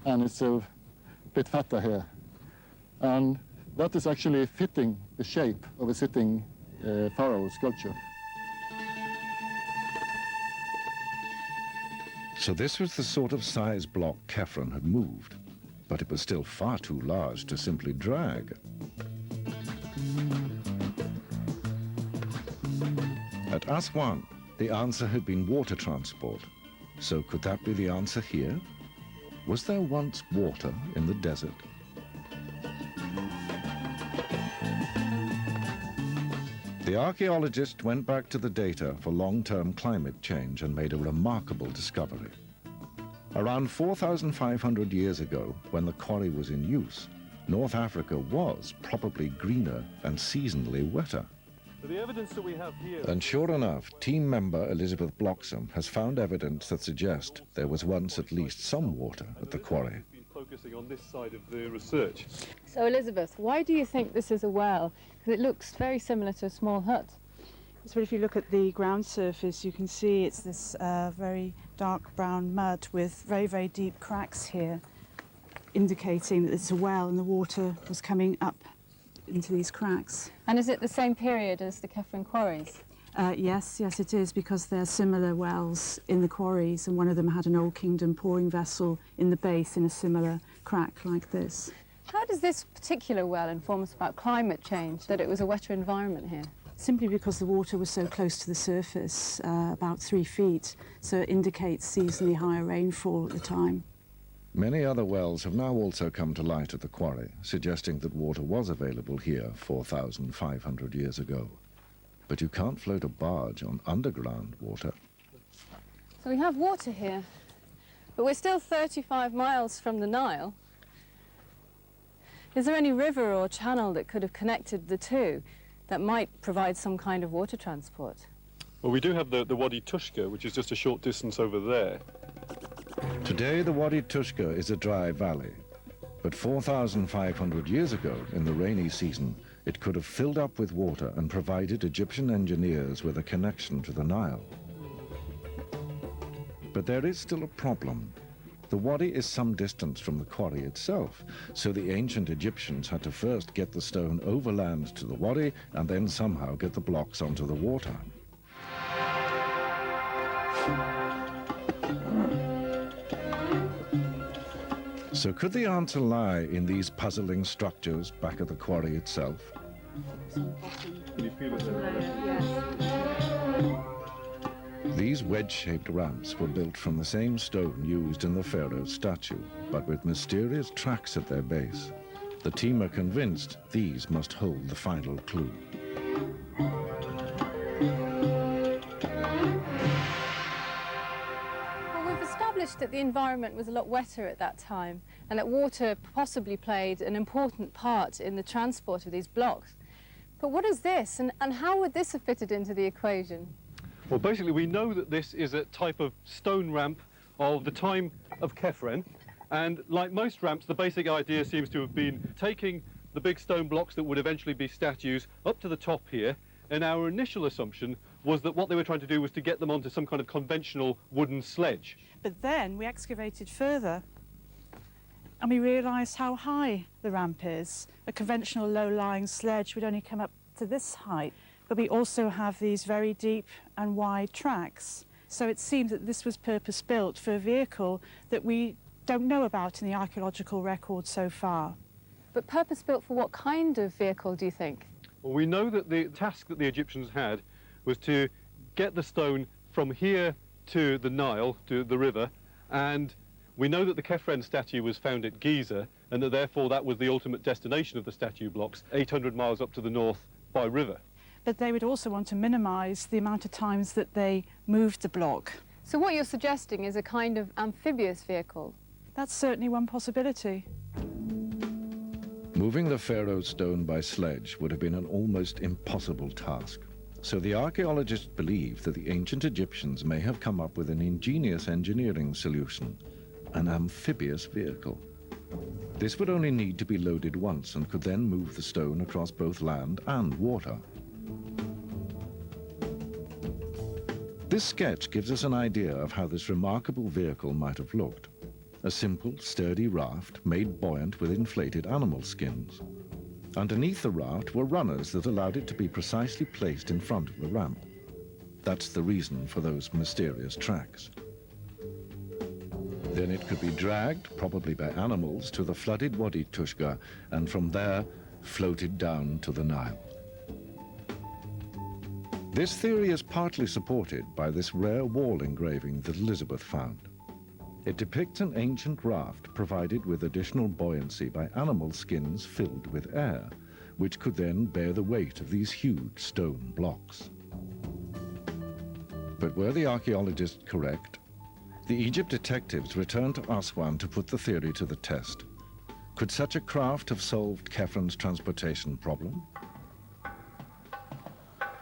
and it's a bit fatter here. And that is actually fitting the shape of a sitting pharaoh sculpture. So this was the sort of size block Kefiren had moved, but it was still far too large to simply drag. At Aswan, the answer had been water transport. So could that be the answer here? Was there once water in the desert? The archaeologist went back to the data for long-term climate change and made a remarkable discovery. Around 4,500 years ago, when the quarry was in use, North Africa was probably greener and seasonally wetter. The evidence that we have here... And sure enough, team member Elizabeth Bloxham has found evidence that suggests there was once at least some water at the quarry. ...been focusing on this side of the research. So, Elizabeth, why do you think this is a well? Because it looks very similar to a small hut. So if you look at the ground surface, you can see it's this very dark brown mud with very, very deep cracks here, indicating that it's a well and the water was coming up into these cracks. And is it the same period as the Kefiren quarries? Yes, it is, because there are similar wells in the quarries, and one of them had an Old Kingdom pouring vessel in the base in a similar crack like this. How does this particular well inform us about climate change, that it was a wetter environment here? Simply because the water was so close to the surface, about 3 feet, so it indicates seasonally higher rainfall at the time. Many other wells have now also come to light at the quarry, suggesting that water was available here 4,500 years ago. But you can't float a barge on underground water. So we have water here, but we're still 35 miles from the Nile. Is there any river or channel that could have connected the two that might provide some kind of water transport? Well, we do have the Wadi Tushka, which is just a short distance over there. Today, the Wadi Tushka is a dry valley, but 4,500 years ago, in the rainy season, it could have filled up with water and provided Egyptian engineers with a connection to the Nile. But there is still a problem. The wadi is some distance from the quarry itself, so the ancient Egyptians had to first get the stone overland to the wadi and then somehow get the blocks onto the water. So could the answer lie in these puzzling structures back at the quarry itself? These wedge-shaped ramps were built from the same stone used in the pharaoh's statue, but with mysterious tracks at their base. The team are convinced these must hold the final clue. Well, we've established that the environment was a lot wetter at that time and that water possibly played an important part in the transport of these blocks. But what is this, and how would this have fitted into the equation? Well, basically, we know that this is a type of stone ramp of the time of Kefiren, and like most ramps, the basic idea seems to have been taking the big stone blocks that would eventually be statues up to the top here, and our initial assumption was that what they were trying to do was to get them onto some kind of conventional wooden sledge. But then we excavated further, and we realised how high the ramp is. A conventional low-lying sledge would only come up to this height. But we also have these very deep and wide tracks. So it seems that this was purpose-built for a vehicle that we don't know about in the archaeological record so far. But purpose-built for what kind of vehicle, do you think? Well, we know that the task that the Egyptians had was to get the stone from here to the Nile, to the river, and we know that the Kefiren statue was found at Giza, and that therefore that was the ultimate destination of the statue blocks, 800 miles up to the north by river. But they would also want to minimise the amount of times that they moved the block. So what you're suggesting is a kind of amphibious vehicle? That's certainly one possibility. Moving the pharaoh's stone by sledge would have been an almost impossible task. So the archaeologists believe that the ancient Egyptians may have come up with an ingenious engineering solution, an amphibious vehicle. This would only need to be loaded once and could then move the stone across both land and water. This sketch gives us an idea of how this remarkable vehicle might have looked. A simple, sturdy raft made buoyant with inflated animal skins. Underneath the raft were runners that allowed it to be precisely placed in front of the ramp. That's the reason for those mysterious tracks. Then it could be dragged, probably by animals, to the flooded Wadi Tushka, and from there floated down to the Nile. This theory is partly supported by this rare wall engraving that Elizabeth found. It depicts an ancient raft provided with additional buoyancy by animal skins filled with air, which could then bear the weight of these huge stone blocks. But were the archaeologists correct? The Egypt detectives returned to Aswan to put the theory to the test. Could such a craft have solved Kefiren's transportation problem?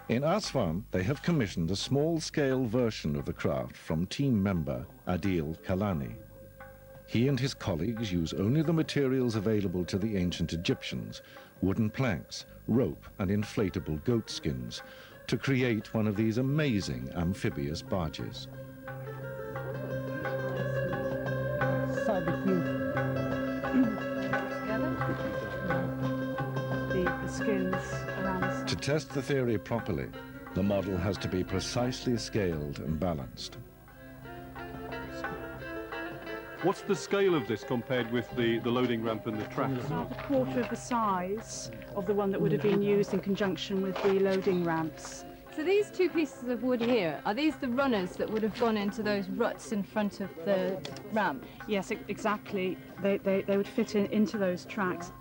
In Aswan, they have commissioned a small-scale version of the craft from team member Adil Kalani. He and his colleagues use only the materials available to the ancient Egyptians, wooden planks, rope, and inflatable goat skins, to create one of these amazing amphibious barges. The skins around the... To test the theory properly, the model has to be precisely scaled and balanced. What's the scale of this compared with the loading ramp and the tracks? It's about a quarter of the size of the one that would have been used in conjunction with the loading ramps. So these two pieces of wood here, are these the runners that would have gone into those ruts in front of the ramp? Yes, exactly. They would fit into those tracks.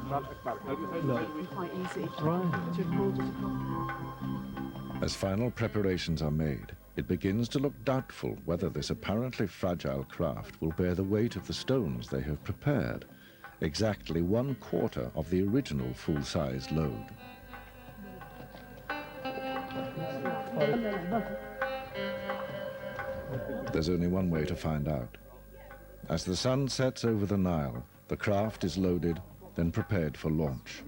Quite easy to record as a copy. As final preparations are made, it begins to look doubtful whether this apparently fragile craft will bear the weight of the stones they have prepared, exactly 1/4 of the original full-sized load. There's only one way to find out. As the sun sets over the Nile, the craft is loaded, then prepared for launch.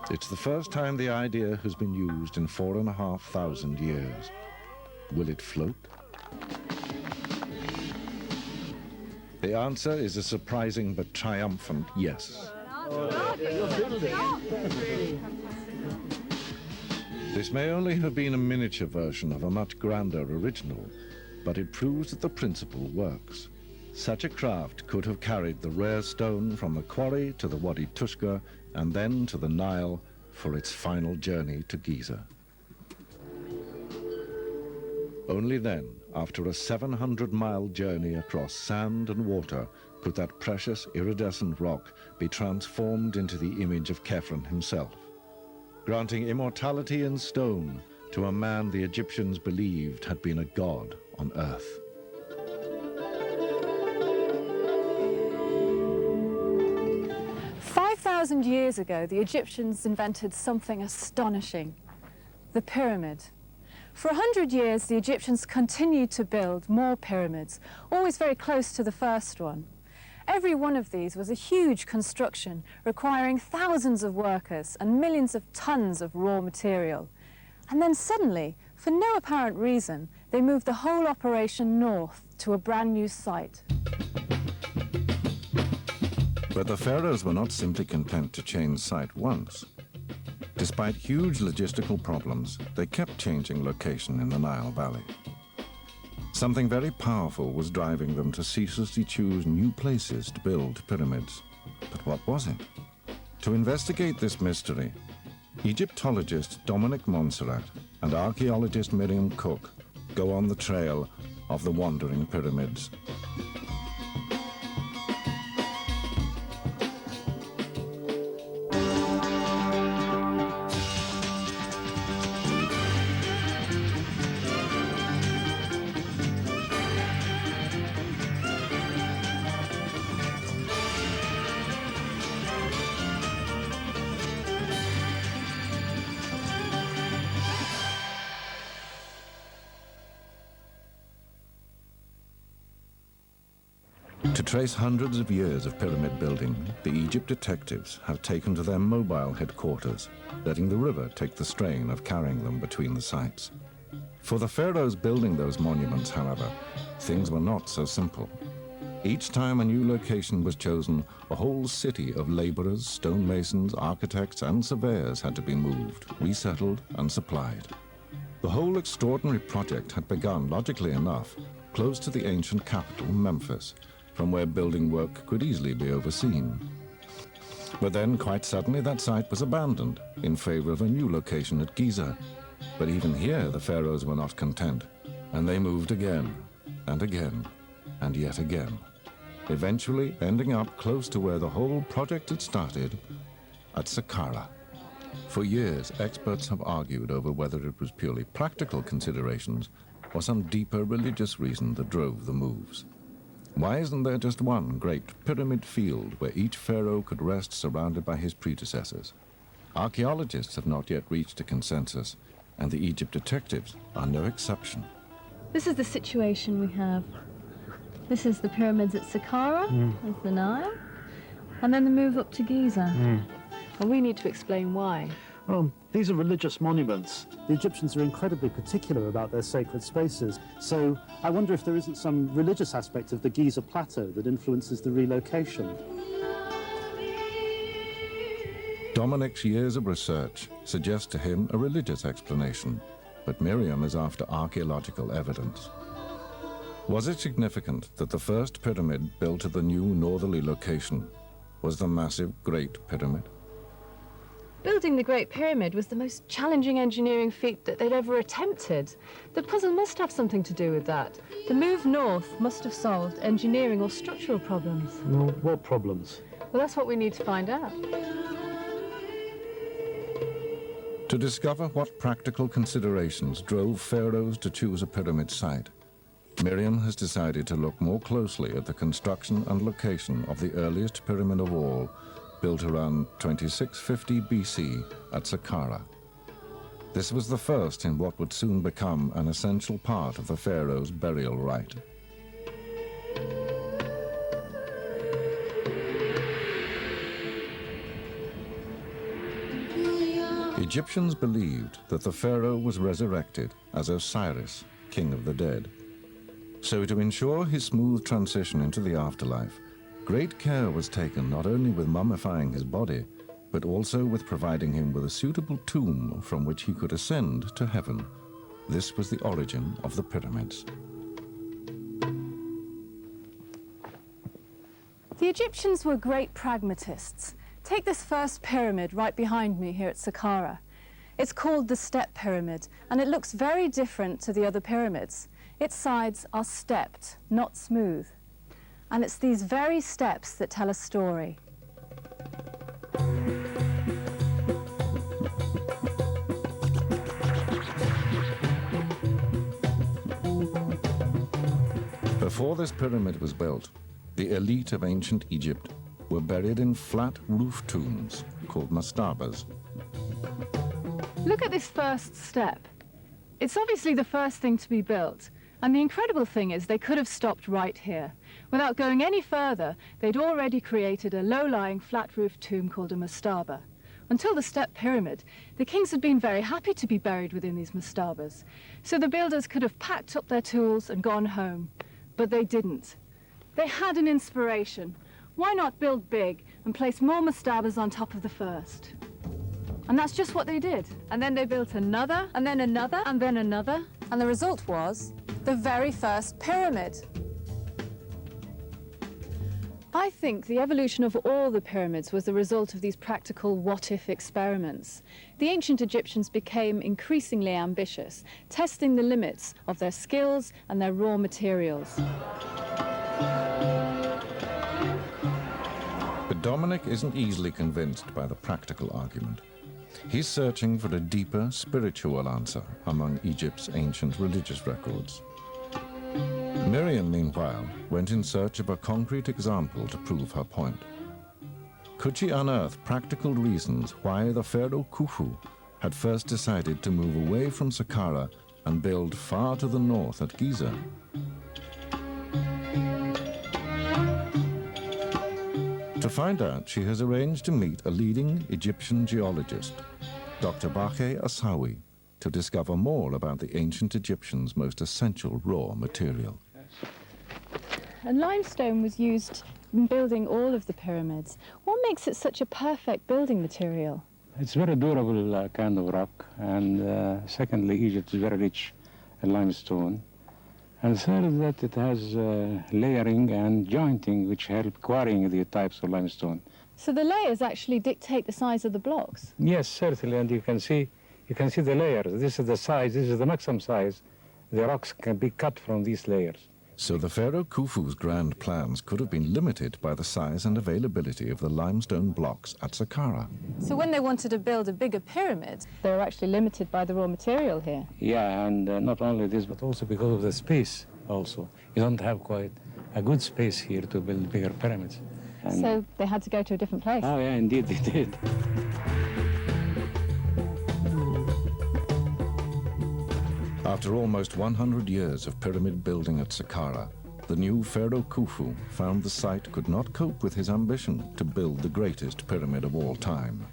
It's the first time the idea has been used in 4,500 years. Will it float? The answer is a surprising but triumphant yes. This may only have been a miniature version of a much grander original, but it proves that the principle works. Such a craft could have carried the rare stone from the quarry to the Wadi Tushka and then to the Nile for its final journey to Giza. Only then, after a 700-mile journey across sand and water, could that precious iridescent rock be transformed into the image of Kefiren himself, granting immortality in stone to a man the Egyptians believed had been a god on earth. Years ago, the Egyptians invented something astonishing: the pyramid. For 100 years, the Egyptians continued to build more pyramids, always very close to the first one. Every one of these was a huge construction requiring thousands of workers and millions of tons of raw material. And then suddenly, for no apparent reason, they moved the whole operation north to a brand new site. But the pharaohs were not simply content to change site once. Despite huge logistical problems, they kept changing location in the Nile Valley. Something very powerful was driving them to ceaselessly choose new places to build pyramids. But what was it? To investigate this mystery, Egyptologist Dominic Montserrat and archaeologist Miriam Cooke go on the trail of the wandering pyramids. To trace hundreds of years of pyramid building, the Egypt detectives have taken to their mobile headquarters, letting the river take the strain of carrying them between the sites. For the pharaohs building those monuments, however, things were not so simple. Each time a new location was chosen, a whole city of laborers, stonemasons, architects, and surveyors had to be moved, resettled, and supplied. The whole extraordinary project had begun, logically enough, close to the ancient capital, Memphis, from where building work could easily be overseen. But then, quite suddenly, that site was abandoned in favor of a new location at Giza. But even here, the pharaohs were not content, and they moved again, and again, and yet again, eventually ending up close to where the whole project had started, at Saqqara. For years, experts have argued over whether it was purely practical considerations or some deeper religious reason that drove the moves. Why isn't there just one great pyramid field where each pharaoh could rest surrounded by his predecessors? Archaeologists have not yet reached a consensus, and the Egypt detectives are no exception. This is the situation we have. This is the pyramids at Saqqara, with the Nile, and then the move up to Giza. And we need to explain why. Well, these are religious monuments. The Egyptians are incredibly particular about their sacred spaces. So I wonder if there isn't some religious aspect of the Giza plateau that influences the relocation. Dominic's years of research suggest to him a religious explanation, but Miriam is after archaeological evidence. Was it significant that the first pyramid built at the new northerly location was the massive Great Pyramid? Building the Great Pyramid was the most challenging engineering feat that they'd ever attempted. The puzzle must have something to do with that. The move north must have solved engineering or structural problems. Well, what problems? Well, that's what we need to find out. To discover what practical considerations drove pharaohs to choose a pyramid site, Miriam has decided to look more closely at the construction and location of the earliest pyramid of all, built around 2650 BC at Saqqara. This was the first in what would soon become an essential part of the pharaoh's burial rite. Egyptians believed that the pharaoh was resurrected as Osiris, king of the dead. So to ensure his smooth transition into the afterlife, great care was taken not only with mummifying his body, but also with providing him with a suitable tomb from which he could ascend to heaven. This was the origin of the pyramids. The Egyptians were great pragmatists. Take this first pyramid right behind me here at Saqqara. It's called the Step Pyramid, and it looks very different to the other pyramids. Its sides are stepped, not smooth. And it's these very steps that tell a story. Before this pyramid was built, the elite of ancient Egypt were buried in flat roof tombs called mastabas. Look at this first step. It's obviously the first thing to be built. And the incredible thing is they could have stopped right here. Without going any further, they'd already created a low-lying flat-roofed tomb called a mastaba. Until the Step Pyramid, the kings had been very happy to be buried within these mastabas. So the builders could have packed up their tools and gone home. But they didn't. They had an inspiration. Why not build big and place more mastabas on top of the first? And that's just what they did. And then they built another, and then another, and then another. And the result was the very first pyramid. I think the evolution of all the pyramids was the result of these practical what-if experiments. The ancient Egyptians became increasingly ambitious, testing the limits of their skills and their raw materials. But Dominic isn't easily convinced by the practical argument. He's searching for a deeper spiritual answer among Egypt's ancient religious records. Miriam, meanwhile, went in search of a concrete example to prove her point. Could she unearth practical reasons why the pharaoh Khufu had first decided to move away from Saqqara and build far to the north at Giza? To find out, she has arranged to meet a leading Egyptian geologist, Dr. Bache Asawi, to discover more about the ancient Egyptians' most essential raw material. And limestone was used in building all of the pyramids. What makes it such a perfect building material? It's very durable kind of rock, and secondly, Egypt is very rich in limestone. And third is that it has layering and jointing, which help quarrying the types of limestone. So the layers actually dictate the size of the blocks? Yes, certainly, and you can see the layers. This is the size, this is the maximum size. The rocks can be cut from these layers. So the pharaoh Khufu's grand plans could have been limited by the size and availability of the limestone blocks at Saqqara. So when they wanted to build a bigger pyramid, they were actually limited by the raw material here? Yeah, and not only this, but also because of the space also. You don't have quite a good space here to build bigger pyramids. And so they had to go to a different place? Oh, yeah, indeed they did. After almost 100 years of pyramid building at Saqqara, the new pharaoh Khufu found the site could not cope with his ambition to build the greatest pyramid of all time.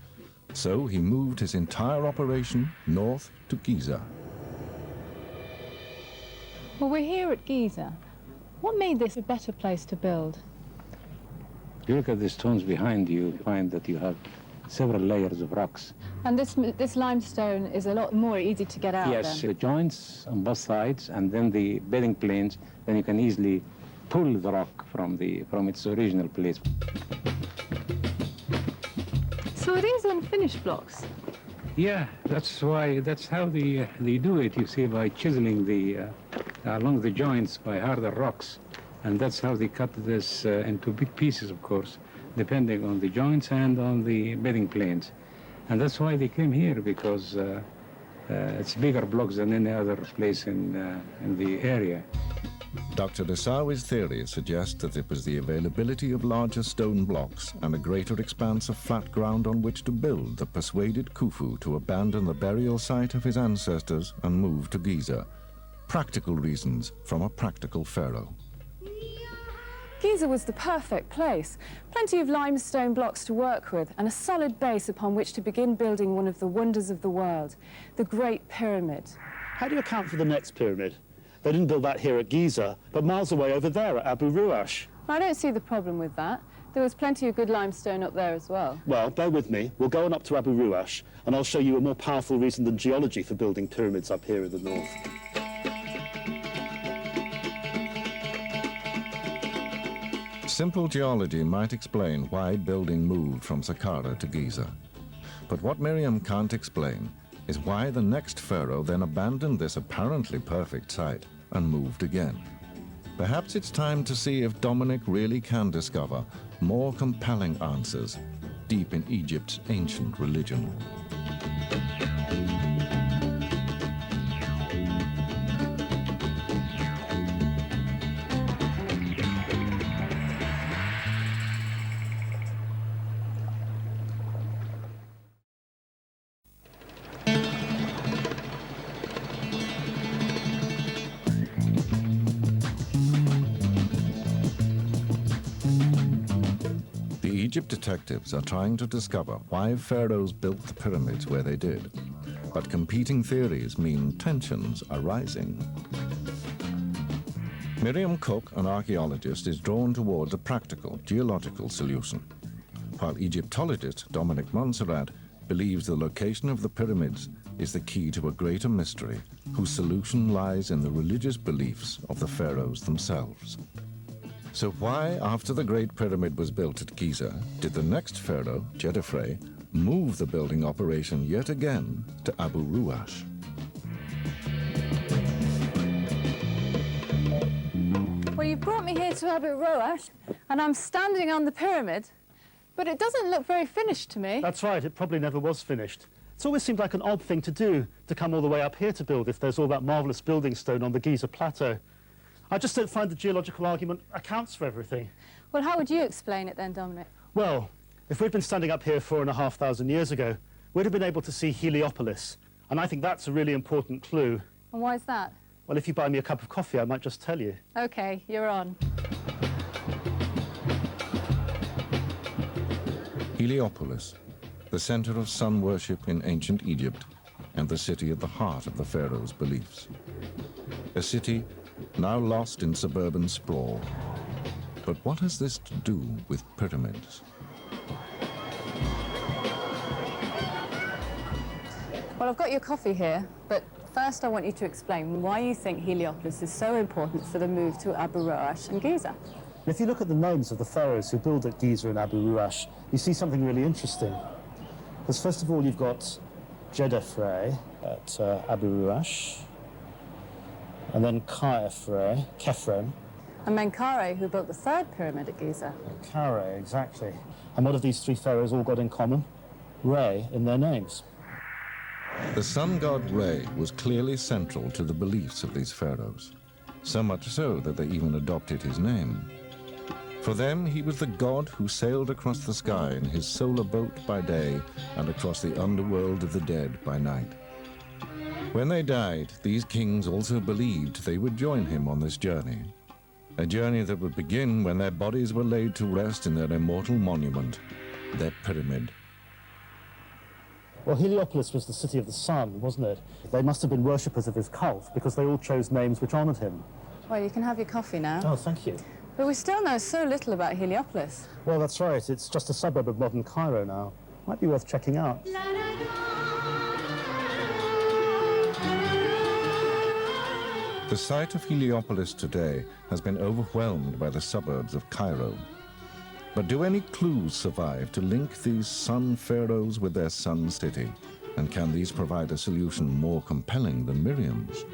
So he moved his entire operation north to Giza. Well, we're here at Giza. What made this a better place to build? If you look at the stones behind you, you find that you have several layers of rocks. And this limestone is a lot more easy to get out. Yes, then. the joints on both sides, and then the bedding planes, then you can easily pull the rock from its original place. So are these unfinished blocks? Yeah, that's how they do it, you see, by chiseling along the joints by harder rocks. And that's how they cut this into big pieces, of course, depending on the joints and on the bedding planes. And that's why they came here, because it's bigger blocks than any other place in the area. Dr. Asawi's theory suggests that it was the availability of larger stone blocks and a greater expanse of flat ground on which to build that persuaded Khufu to abandon the burial site of his ancestors and move to Giza. Practical reasons from a practical pharaoh. Giza was the perfect place. Plenty of limestone blocks to work with and a solid base upon which to begin building one of the wonders of the world, the Great Pyramid. How do you account for the next pyramid? They didn't build that here at Giza, but miles away over there at Abu Ruash. I don't see the problem with that. There was plenty of good limestone up there as well. Well, bear with me. We'll go on up to Abu Ruash, and I'll show you a more powerful reason than geology for building pyramids up here in the north. Simple geology might explain why building moved from Saqqara to Giza. But what Miriam can't explain is why the next pharaoh then abandoned this apparently perfect site and moved again. Perhaps it's time to see if Dominic really can discover more compelling answers deep in Egypt's ancient religion. Egypt detectives are trying to discover why pharaohs built the pyramids where they did. But competing theories mean tensions are rising. Miriam Cooke, an archaeologist, is drawn towards a practical geological solution, while Egyptologist Dominic Montserrat believes the location of the pyramids is the key to a greater mystery, whose solution lies in the religious beliefs of the pharaohs themselves. So why, after the Great Pyramid was built at Giza, did the next pharaoh, Khephren, move the building operation yet again to Abu Ruash? Well, you brought me here to Abu Ruash, and I'm standing on the pyramid, but it doesn't look very finished to me. That's right, it probably never was finished. It's always seemed like an odd thing to do, to come all the way up here to build if there's all that marvellous building stone on the Giza plateau. I just don't find the geological argument accounts for everything. Well, how would you explain it then, Dominic? Well, if we'd been standing up here 4,500 years ago, we'd have been able to see Heliopolis, and I think that's a really important clue. And why is that? Well, if you buy me a cup of coffee, I might just tell you. OK, you're on. Heliopolis, the center of sun worship in ancient Egypt, and the city at the heart of the pharaoh's beliefs. A city now lost in suburban sprawl. But what has this to do with pyramids? Well, I've got your coffee here, but first I want you to explain why you think Heliopolis is so important for the move to Abu Ruash and Giza. If you look at the names of the pharaohs who built at Giza and Abu Ruash, you see something really interesting. Because first of all, you've got Khephren at Abu Ruash, and then Kefiren. And Menkaure, who built the third pyramid at Giza. Menkaure, exactly. And what have these three pharaohs all got in common? Re in their names. The sun god Re was clearly central to the beliefs of these pharaohs, so much so that they even adopted his name. For them, he was the god who sailed across the sky in his solar boat by day and across the underworld of the dead by night. When they died, these kings also believed they would join him on this journey, a journey that would begin when their bodies were laid to rest in their immortal monument, their pyramid. Well, Heliopolis was the city of the sun, wasn't it? They must have been worshippers of his cult, because they all chose names which honoured him. Well, you can have your coffee now. Oh, thank you. But we still know so little about Heliopolis. Well, that's right. It's just a suburb of modern Cairo now. Might be worth checking out. The site of Heliopolis today has been overwhelmed by the suburbs of Cairo. But do any clues survive to link these sun pharaohs with their sun city? And can these provide a solution more compelling than Miriam's?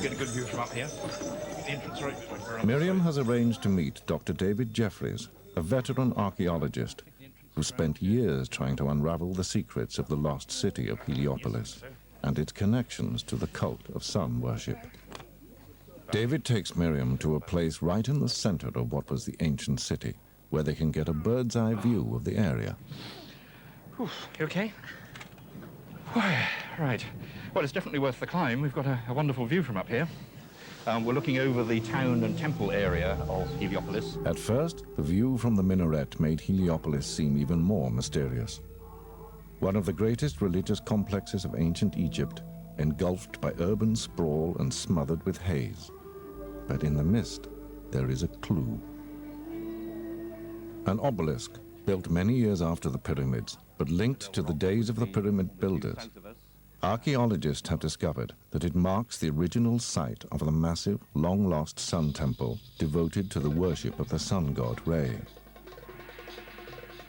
Get a good view from up here. The entrance right. Miriam has arranged to meet Dr. David Jeffries, a veteran archaeologist who spent years trying to unravel the secrets of the lost city of Heliopolis and its connections to the cult of sun worship. David takes Miriam to a place right in the center of what was the ancient city, where they can get a bird's-eye view of the area. Whew, you okay? Right. Well, it's definitely worth the climb. We've got a wonderful view from up here. We're looking over the town and temple area of Heliopolis. At first, the view from the minaret made Heliopolis seem even more mysterious. One of the greatest religious complexes of ancient Egypt, engulfed by urban sprawl and smothered with haze. But in the mist, there is a clue. An obelisk, built many years after the pyramids, but linked to the days of the pyramid builders. Archaeologists have discovered that it marks the original site of the massive, long-lost sun temple devoted to the worship of the sun god Re.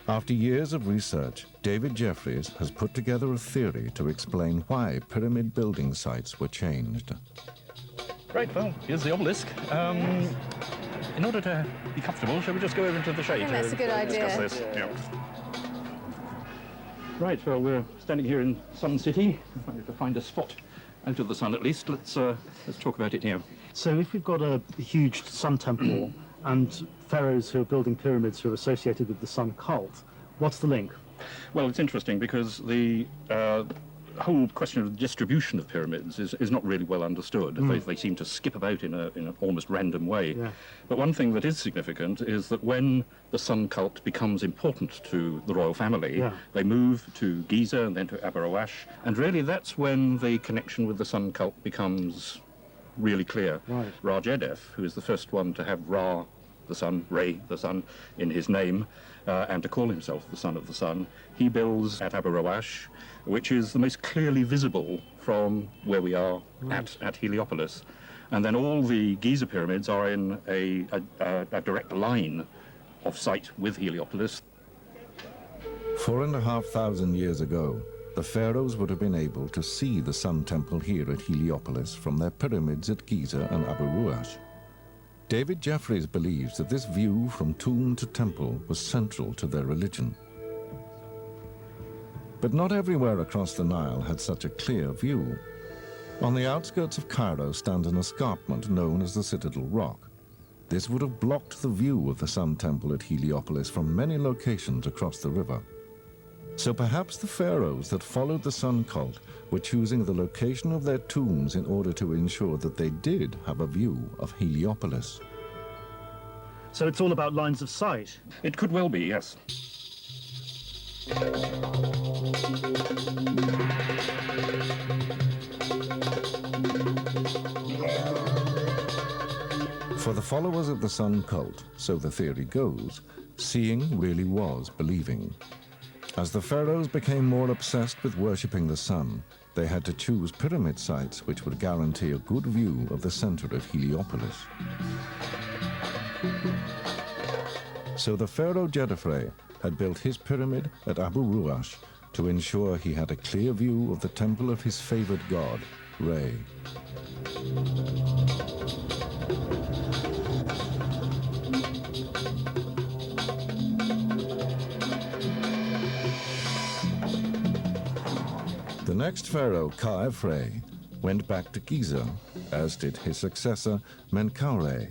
After years of research, David Jeffries has put together a theory to explain why pyramid building sites were changed. Right, well, here's the obelisk. In order to be comfortable, shall we just go over into the shade? I think that's a good idea. Discuss this. Yeah. Right, well, we're standing here in Sun City. I have to find a spot out of the sun at least. Let's talk about it here. So if we've got a huge sun temple and pharaohs who are building pyramids who are associated with the sun cult, what's the link? Well, it's interesting because the whole question of the distribution of pyramids is not really well understood. They seem to skip about in an almost random way. Yeah. But one thing that is significant is that when the sun cult becomes important to the royal family, they move to Giza and then to Abu-Rawash, and really that's when the connection with the sun cult becomes really clear. Right. Ra-Jedef, who is the first one to have Ra, the sun, Re, the sun, in his name, and to call himself the son of the sun, he builds at Abu-Rawash, which is the most clearly visible from where we are at Heliopolis. And then all the Giza pyramids are in a direct line of sight with Heliopolis. 4,500 years ago, the pharaohs would have been able to see the sun temple here at Heliopolis from their pyramids at Giza and Abu-Rawash. David Jeffries believes that this view from tomb to temple was central to their religion. But not everywhere across the Nile had such a clear view. On the outskirts of Cairo stands an escarpment known as the Citadel Rock. This would have blocked the view of the Sun Temple at Heliopolis from many locations across the river. So perhaps the pharaohs that followed the sun cult were choosing the location of their tombs in order to ensure that they did have a view of Heliopolis. So it's all about lines of sight? It could well be, yes. For the followers of the sun cult, so the theory goes, seeing really was believing. As the pharaohs became more obsessed with worshipping the sun, they had to choose pyramid sites which would guarantee a good view of the center of Heliopolis. So the pharaoh Jedefre had built his pyramid at Abu-Rawash to ensure he had a clear view of the temple of his favored god, Re. The next pharaoh, Kefiren, went back to Giza, as did his successor, Menkaure,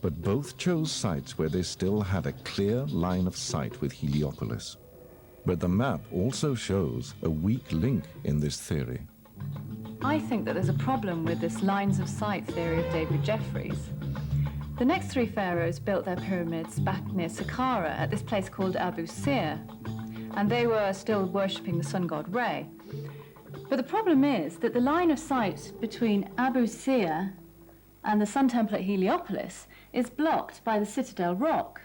but both chose sites where they still had a clear line of sight with Heliopolis. But the map also shows a weak link in this theory. I think that there's a problem with this lines of sight theory of David Jeffries. The next three pharaohs built their pyramids back near Saqqara at this place called Abu Sir, and they were still worshipping the sun god Re. But the problem is that the line of sight between Abu Sir and the Sun Temple at Heliopolis is blocked by the Citadel Rock.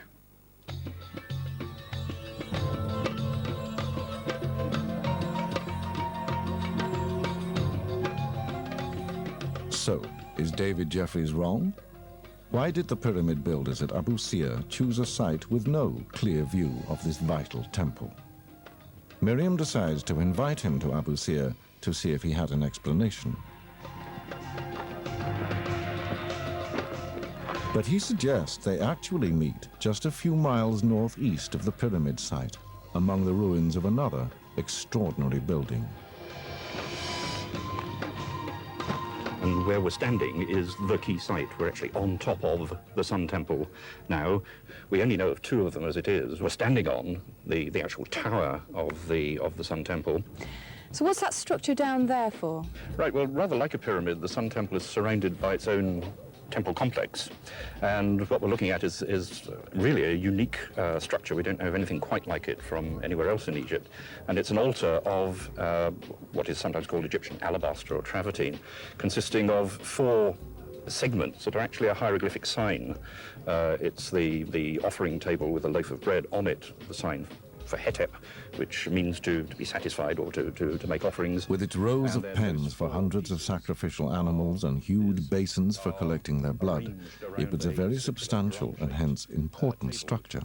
So, is David Jeffries wrong? Why did the pyramid builders at Abu Sir choose a site with no clear view of this vital temple? Miriam decides to invite him to Abu Sir to see if he had an explanation. But he suggests they actually meet just a few miles northeast of the pyramid site, among the ruins of another extraordinary building. And where we're standing is the key site. We're actually on top of the Sun Temple now. We only know of two of them as it is. We're standing on the actual tower of the Sun Temple. So what's that structure down there for? Right, well, rather like a pyramid, the Sun Temple is surrounded by its own temple complex. And what we're looking at is really a unique structure. We don't know of anything quite like it from anywhere else in Egypt. And it's an altar of what is sometimes called Egyptian alabaster or travertine, consisting of 4 segments that are actually a hieroglyphic sign. It's the offering table with a loaf of bread on it, the sign for Hetep, which means to be satisfied or to make offerings. With its rows of pens for hundreds of sacrificial animals and huge basins for collecting their blood, it was a very substantial and hence important structure.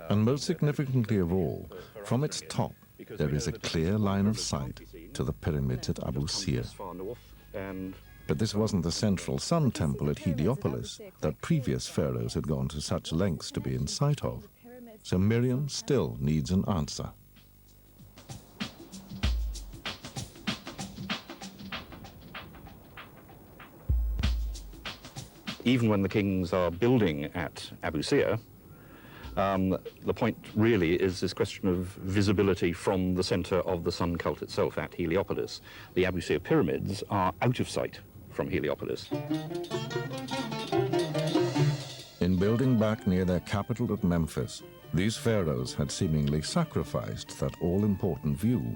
And most significantly of all, from its top, there is a clear line of sight to the pyramids at Abu Sir. But this wasn't the central sun temple at Heliopolis that previous pharaohs had gone to such lengths to be in sight of. So Miriam still needs an answer. Even when the kings are building at Abu Sir, the point really is this question of visibility from the center of the sun cult itself at Heliopolis. The Abu Sir pyramids are out of sight from Heliopolis. In building back near their capital at Memphis, these pharaohs had seemingly sacrificed that all-important view,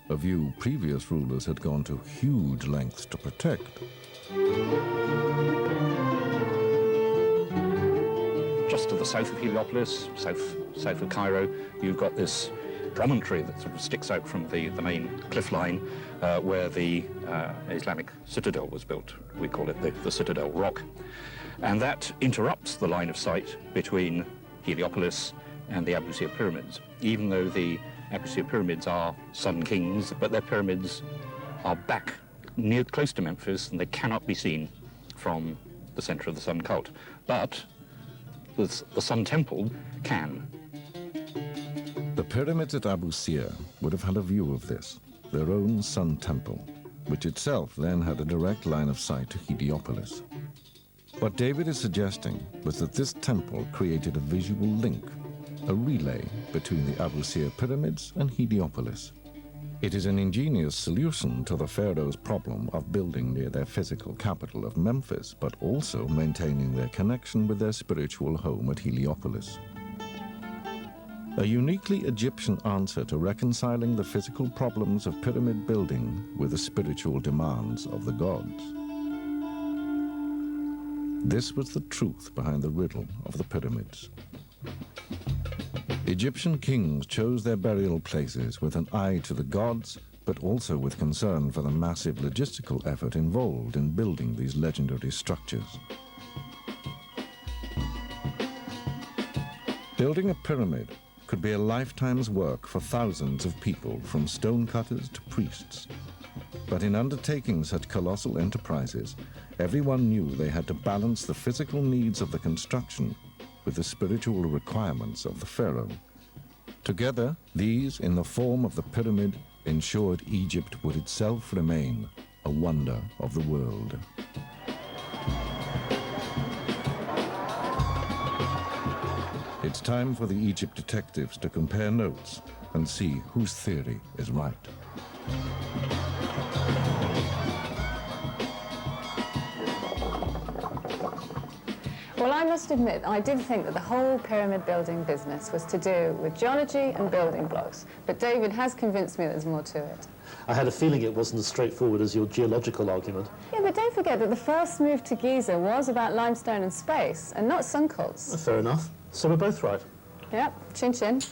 a view previous rulers had gone to huge lengths to protect. Just to the south of Heliopolis, south of Cairo, you've got this promontory that sort of sticks out from the main cliff line where the Islamic citadel was built. We call it the Citadel Rock. And that interrupts the line of sight between Heliopolis and the Abu Sir pyramids, even though the Abu Sir pyramids are sun kings, but their pyramids are back close to Memphis, and they cannot be seen from the center of the sun cult. But the sun temple can. The pyramids at Abu Sir would have had a view of this, their own sun temple, which itself then had a direct line of sight to Heliopolis. What David is suggesting was that this temple created a visual link, a relay between the Abu Sir pyramids and Heliopolis. It is an ingenious solution to the pharaoh's problem of building near their physical capital of Memphis, but also maintaining their connection with their spiritual home at Heliopolis. A uniquely Egyptian answer to reconciling the physical problems of pyramid building with the spiritual demands of the gods. This was the truth behind the riddle of the pyramids. Egyptian kings chose their burial places with an eye to the gods, but also with concern for the massive logistical effort involved in building these legendary structures. Building a pyramid could be a lifetime's work for thousands of people, from stonecutters to priests. But in undertaking such colossal enterprises, everyone knew they had to balance the physical needs of the construction with the spiritual requirements of the pharaoh. Together, these, in the form of the pyramid, ensured Egypt would itself remain a wonder of the world. It's time for the Egypt detectives to compare notes and see whose theory is right. Well, I must admit, I did think that the whole pyramid building business was to do with geology and building blocks, but David has convinced me there's more to it. I had a feeling it wasn't as straightforward as your geological argument. Yeah, but don't forget that the first move to Giza was about limestone and space, and not sun cults. Fair enough. So we're both right. Yep, chin chin.